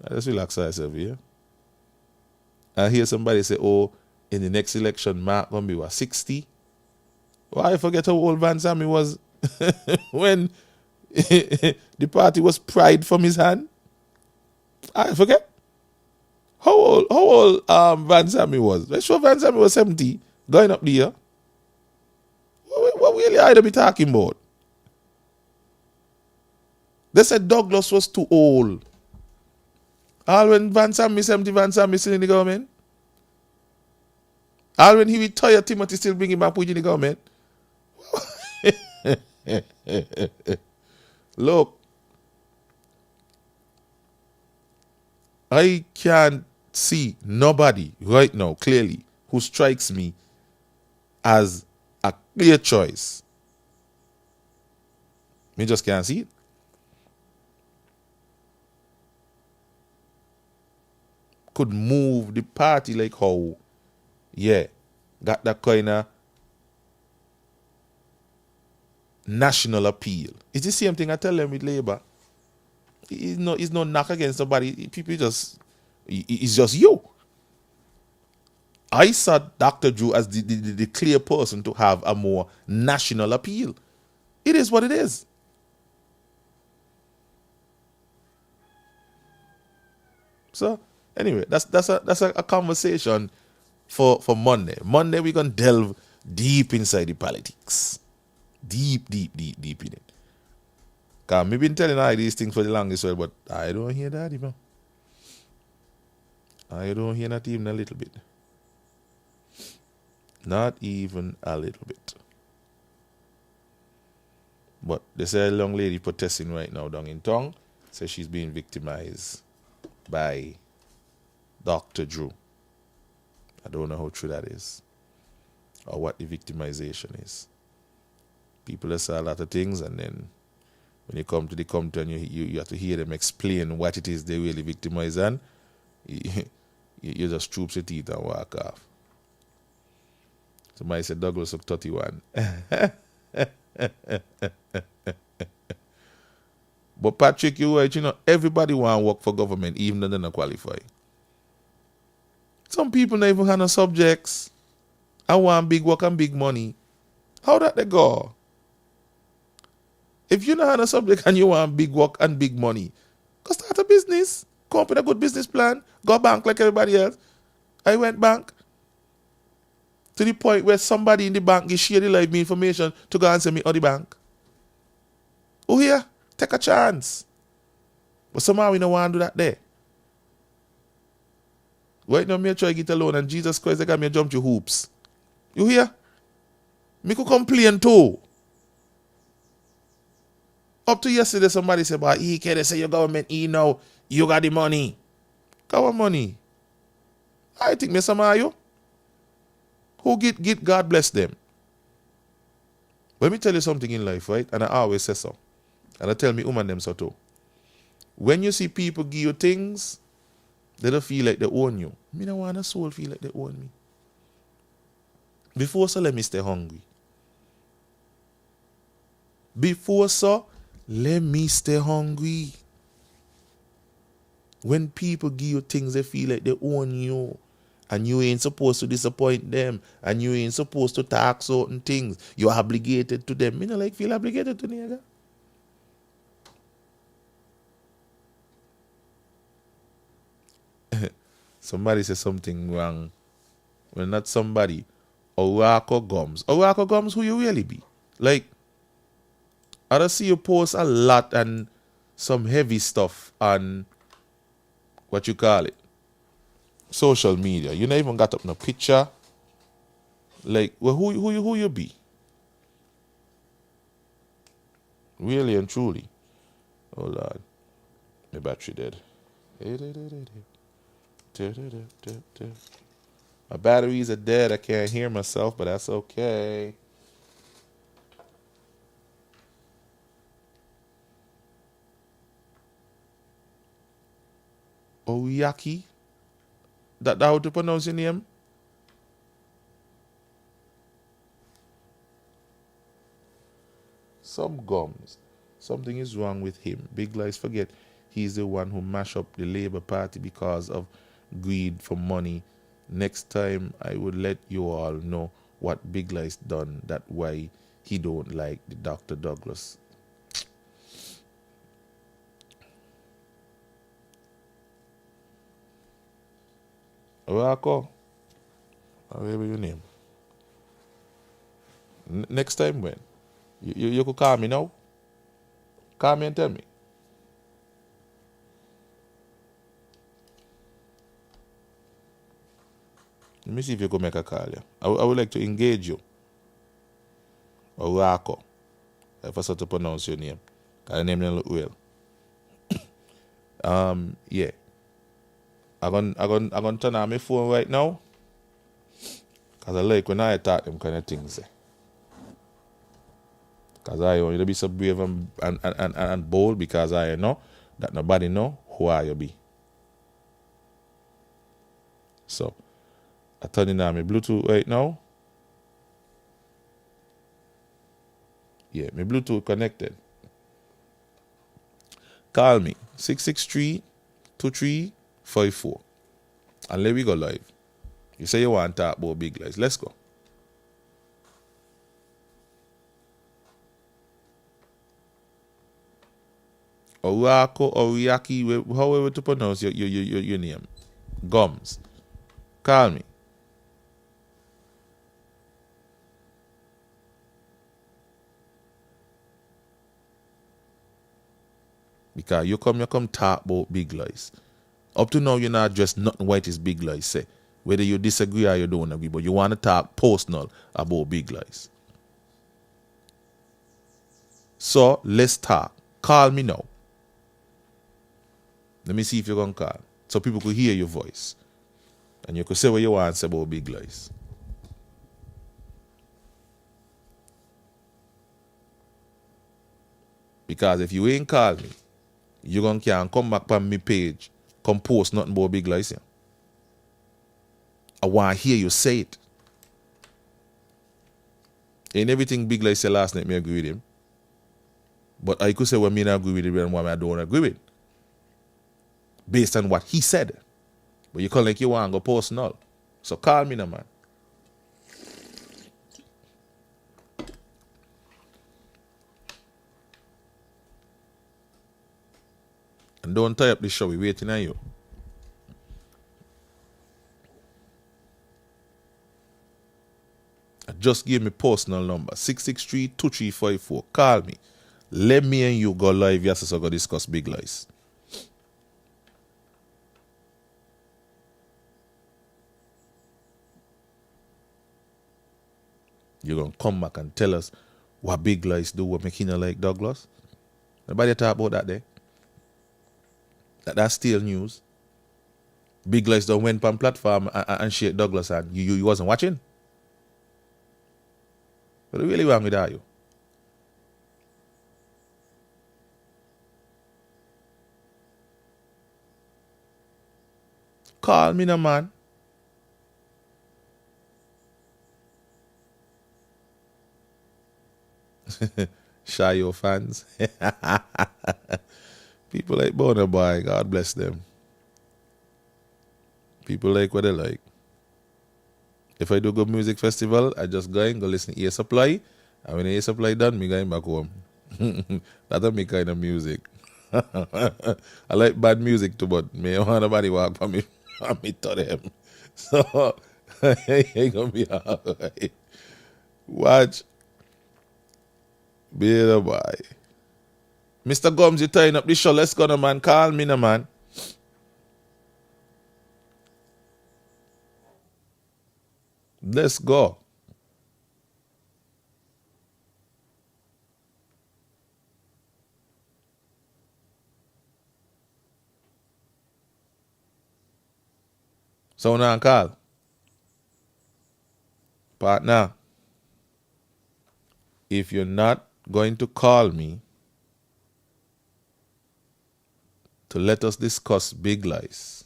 I just relax myself here. I hear somebody say, oh, in the next election, Mark gonna be what, 60? Why I forget how old Van Sammy was when the party was pried from his hand? I forget. How old Van Sammy was? Let's sure Van Sammy was 70, going up the year. What really I be talking about? They said Douglas was too old. All when Van Sammy 70, Van Sammy still in the government. All when he retired, Timothy still bring him back in the government. Look, I can't see nobody right now clearly who strikes me as a clear choice. Me just can't see it. Could move the party like how, yeah, got that kind of national appeal. It's the same thing I tell them with Labour. It's no knock against somebody. People just, it's just you. I saw Dr. Drew as the clear person to have a more national appeal. It is what it is. So anyway, that's a conversation for Monday. Monday we're gonna delve deep inside the politics. Deep in it. Cause me been telling all these things for the longest while, but I don't hear that even. I don't hear not even a little bit. Not even a little bit. But there's a young lady protesting right now down in town. Says she's being victimized by Dr. Drew. I don't know how true that is. Or what the victimization is. People say a lot of things, and then when you come to the content, you have to hear them explain what it is they really victimize, and you just troops your teeth and walk off. Somebody said Douglas took 31. But Patrick, you're right, everybody want to work for government, even though they don't qualify. Some people not even have no subjects. I want big work and big money. How that they go? If you don't have a subject and you want big work and big money, go start a business. Come up with a good business plan. Go bank like everybody else. I went bank to the point where somebody in the bank is share the live me information to go and send me on the bank. Oh yeah, take a chance. But somehow we don't want to do that there. Right now, me try to get alone, and Jesus Christ, they got me jump through hoops. You hear? Me could complain too. Up to yesterday, somebody said, but he can't say your government, now you got the money. Got what money? I think me some of you. Who get God bless them. Let me tell you something in life, right? And I always say so. And I tell me woman them so too. When you see people give you things, they don't feel like they own you. Me don't want a soul feel like they own me. Before so, let me stay hungry. Before so, let me stay hungry. When people give you things, they feel like they own you. And you ain't supposed to disappoint them. And you ain't supposed to talk certain things. You're obligated to them. Me not like feel obligated to nigga. Somebody says something wrong. Well, not somebody. Oracle Gums. Oracle Gums, who you really be? Like, I don't see you post a lot and some heavy stuff on what you call it, social media. You never even got up no picture. Like, well, who you be? Really and truly. Oh Lord, my battery dead. My batteries are dead. I can't hear myself, but that's okay. Oyaki. That how to pronounce your name? Some gums. Something is wrong with him. Big Lies forget he's the one who mashed up the Labour Party because of greed for money. Next time I would let you all know what Big Lies done. That why he don't like the Dr. Douglas. Rako, whatever your name. Next time when? You could call me now? Call me and tell me. Let me see if you could make a call. Yeah. I would like to engage you. Rako. If I start to pronounce your name. Because your name doesn't look well. Yeah. I'm gonna turn on my phone right now. Because I like when I talk them kind of things. Because I want you to be so brave and bold, because I know that nobody know who I be. So, I'm turning on my Bluetooth right now. Yeah, my Bluetooth connected. Call me 663-2354 and let me go live. You say you want to talk about Big Lies. Let's go. Orako, Oriaki, however to pronounce your name. Gums. Call me. Because you come talk about Big Lies. Up to now, you're not addressed nothing white is Big Lies say. Whether you disagree or you don't agree, but you want to talk personal about Big Lies. So, let's talk. Call me now. Let me see if you're going to call. So people could hear your voice. And you could say what you want to say about Big Lies. Because if you ain't call me, you're going to come back on my page, come post nothing about Big Lies. Yeah? I want to hear you say it. Ain't everything Big Lies said last night, me agree with him. But I could say what me not agree with him and what I don't agree with. Based on what he said. But you call like you want to go personal. So call me now, man. And don't tie up the show. We're waiting on you. I just gave me personal number. 663-2354. Call me. Let me and you go live. Yes, so go discuss Big Lies. You're going to come back and tell us what Big Lies do, what make you not like Douglas. Nobody talk about that there. That's still news. Big Lies don't went on platform and shake Douglas and you wasn't watching. What really wrong with that, you? Call me now, man. Shayo fans. People like Boner Boy, God bless them. People like what they like. If I do go music festival, I just go and go listen to Air Supply. And when Air Supply done, me going back home. That's my kind of music. I like bad music too, but me don't want nobody walk for me and me to them. So it ain't gonna be alright. Watch. Be the boy. Mr. Gums, you tying up the show. Let's go now, man. Call me now, man. Let's go. So now call. Partner, if you're not going to call me, to let us discuss big lies.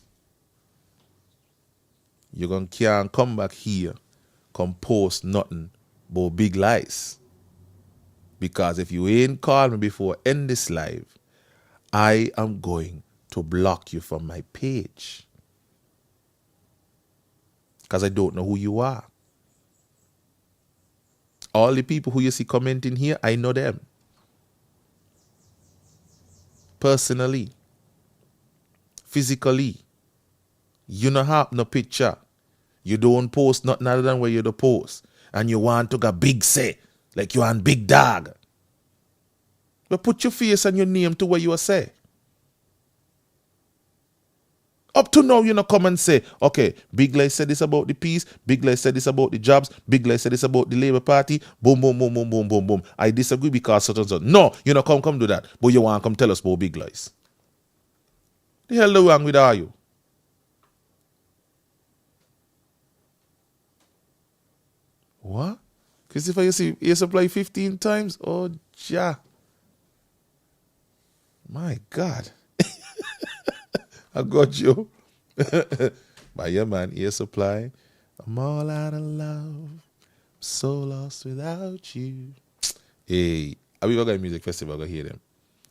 You can't come back here, come post nothing but big lies. Because if you ain't called me before end this live, I am going to block you from my page. Because I don't know who you are. All the people who you see commenting here, I know them. Personally. Physically. You don't have no picture. You don't post nothing other than where you do post. And you want to get big say. Like you want big dog. But put your face and your name to where you are say. Up to now, you know, come and say, okay, Big Lie said this about the peace, Big Lie said this about the jobs, Big Lie said this about the Labour Party, boom, boom, boom, boom, boom, boom, boom. I disagree because such and such. No, you know, come do that. But you want to come tell us about big lies. The hell the wrong with are you? What? Christopher, you see, you supply 15 times? Oh, ja. My God. I got you. By your man, Air Supply. I'm all out of love. So lost without you. Hey, are we going to a music festival? Go hear them.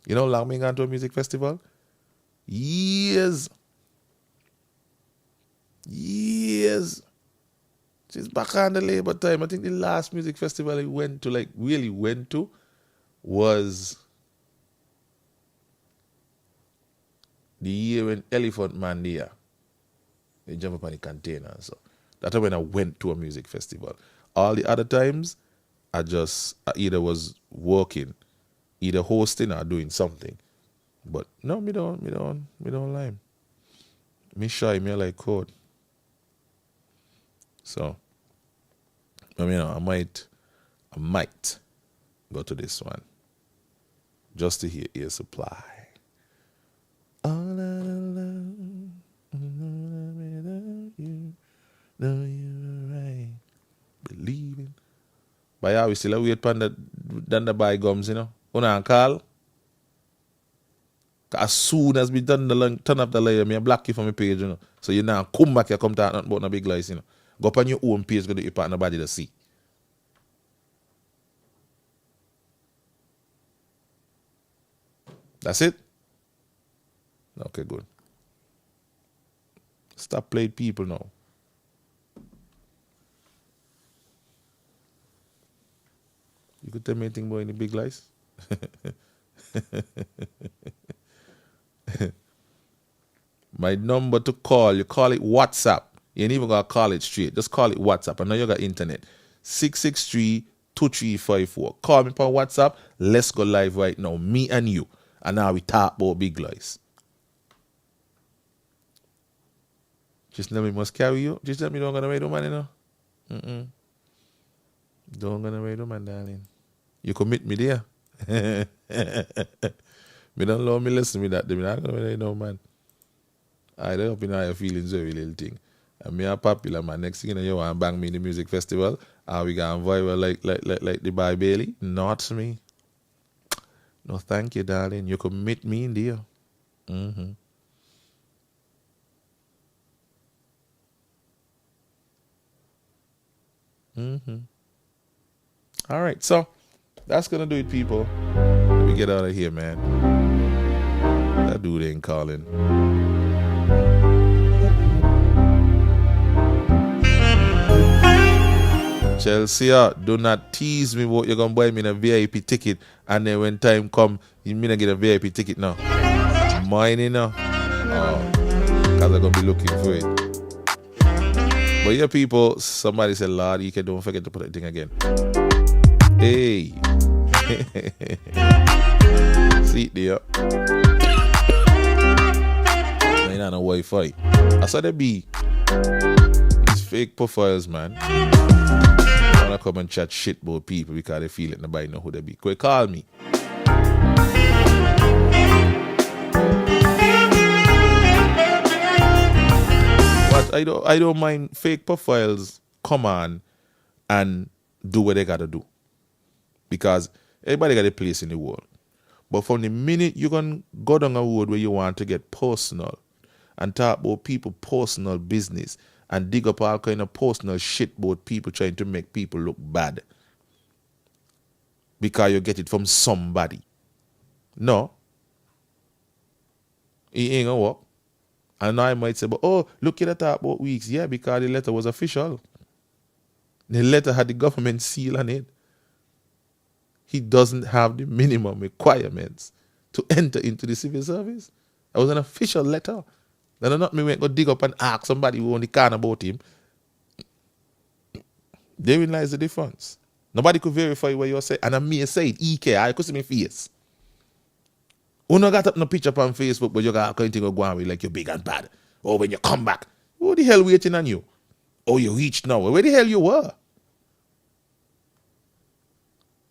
You know how long we gone to a music festival? Years. Just back on the Labour time. I think the last music festival I went to, like really went to, was the year when Elephant Man there. They jump up on the container and so. That's when I went to a music festival. All the other times, I either was working, either hosting or doing something. But no, me don't lie. Me shy, me like code. So, I mean, I might go to this one just to hear Air Supply. All out of love, without you, know you were right, believing. But yeah, we still wait for the buy gums, you know. Una call. As soon as we turn up the layer, me block you from my page, you know. So you now come back, you come talk nothing about no big lies, you know. Go up on your own page, go to your partner body to see. That's it? Okay, good. Stop playing people now. You could tell me anything about any big lies? My number to call, you call it WhatsApp. You ain't even got to call it straight. Just call it WhatsApp. I know you got internet. 663-2354. Call me on WhatsApp. Let's go live right now. Me and you. And now we talk about big lies. Just let me must carry you. Just let me don't gonna wait man, you know. Don't gonna wait man, darling. You commit me there. Me don't love me listen me that. Me not gonna wait no man. I don't hope you know your feelings every little thing. And me a popular man. Next thing you know, you want to bang me in the music festival. Are we going viral like the By Bailey? Not me. No, thank you, darling. You could meet me in there. All right, so that's gonna do it, people. Let me get out of here, man. That dude ain't calling. Chelsea, do not tease me about you're going to buy me a VIP ticket and then when time come, you mean I get a VIP ticket now. Mine, you know. Because I'm going to be looking for it. But yeah, people, somebody said, Lord, you can don't forget to put that thing again. Hey. See it there. I ain't on no Wi-Fi. I saw there be. It's fake profiles, man. I want to come and chat shit about people because they feel it. Nobody know who they be. Quick, call me. But I don't mind fake profiles come on and do what they gotta do. Because everybody got a place in the world. But from the minute you're going to go down a road where you want to get personal and talk about people personal business and dig up all kind of personal shit about people trying to make people look bad because you get it from somebody. No. It ain't going to work. And now I might say, but oh, look at that talk about weeks. Yeah, because the letter was official. The letter had the government seal on it. He doesn't have the minimum requirements to enter into the civil service. That was an official letter. Then not me went go dig up and ask somebody who only can about him. Therein lies the difference. Nobody could verify what you're saying. And I may say it, EK, I could see my face. Who no got up no picture on Facebook, but you got a thing go on with like you're big and bad. Or when you come back, who the hell waiting on you? Oh, you reached now. Where the hell you were?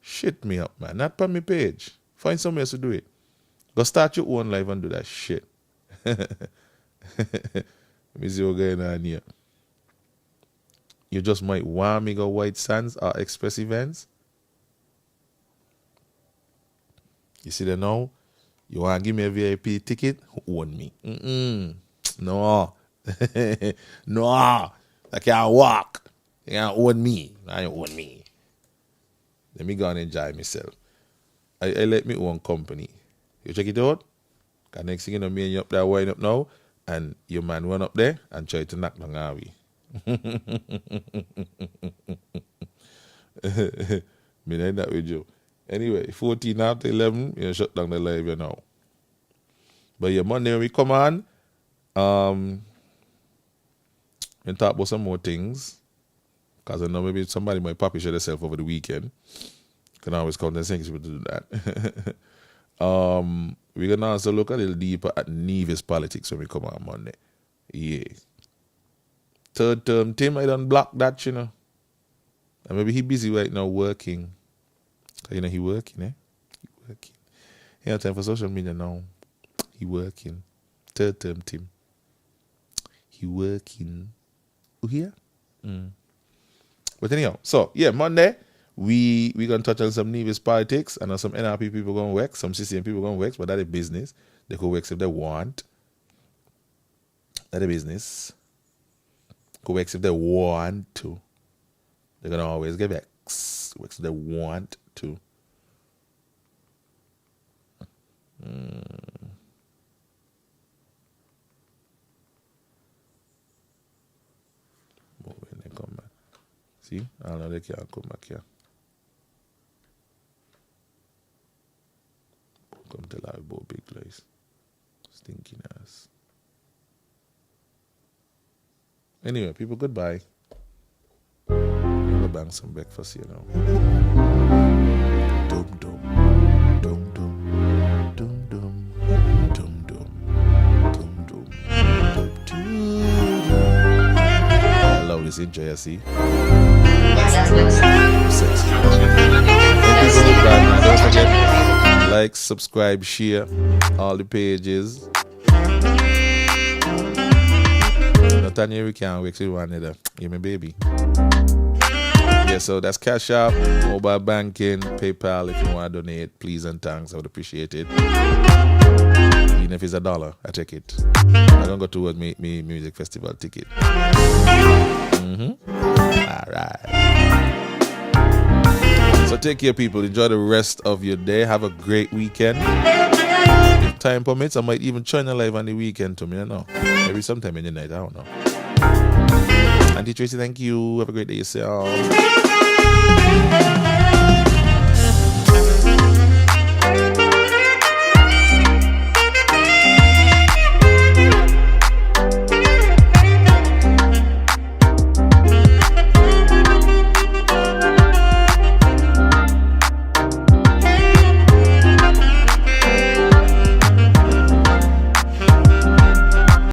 Shit me up, man. Not on my page. Find somewhere else to do it. Go start your own life and do that shit. Let me see what's going on here. You just might want me go White Sands or Express Events. You see that now? You want to give me a VIP ticket? Own me. No. No. I can't walk. You can't own me. I don't own me. Let me go and enjoy myself. I let me own company. You check it out? Because next thing you know, me and you up there wind up now, and your man went up there and try to knock down Harvey. Me ain't that with you. Anyway, 14 after 11, you shut down the live, you know. But yeah, Monday when we come on, we talk about some more things. Because I know maybe somebody might publish it themselves over the weekend. Can always come and thank people to do that. We're going to also look a little deeper at Nevis politics when we come on Monday. Yeah. Third term, Tim, I done block that, you know. And maybe he busy right now working. You know, he working, eh? He working. He have time for social media now. He working. Third term, Tim. He working. You hear? But anyhow, so, yeah, Monday, we going to touch on some Nevis politics and on some NRP people going to work, some CCM people going to work, but that is business. They could work if they want. That is business. Could work if they want to. They're going to always get X. Works if they want to. When they come back. See? I don't know, they can't come back here. Come tell her about big lies. Stinking ass. Anyway, people, goodbye. I'm gonna bang some breakfast here now. Dum dum. Dum dum. Dum dum. Dum dum. Dum dum. Dum dum. I love this intro, you see? Sexy. Don't forget, like, subscribe, share all the pages. Natanya, we can't wait till one another. You my baby. Yeah, so that's Cash App, mobile banking, PayPal. If you want to donate, please and thanks. I would appreciate it. Even if it's $1, I take it. I'm gonna go towards me music festival ticket. All right. So take care, people. Enjoy the rest of your day. Have a great weekend. If time permits, I might even join a live on the weekend to me. I don't know. Maybe sometime in the night. I don't know. Auntie Tracy, thank you. Have a great day yourself.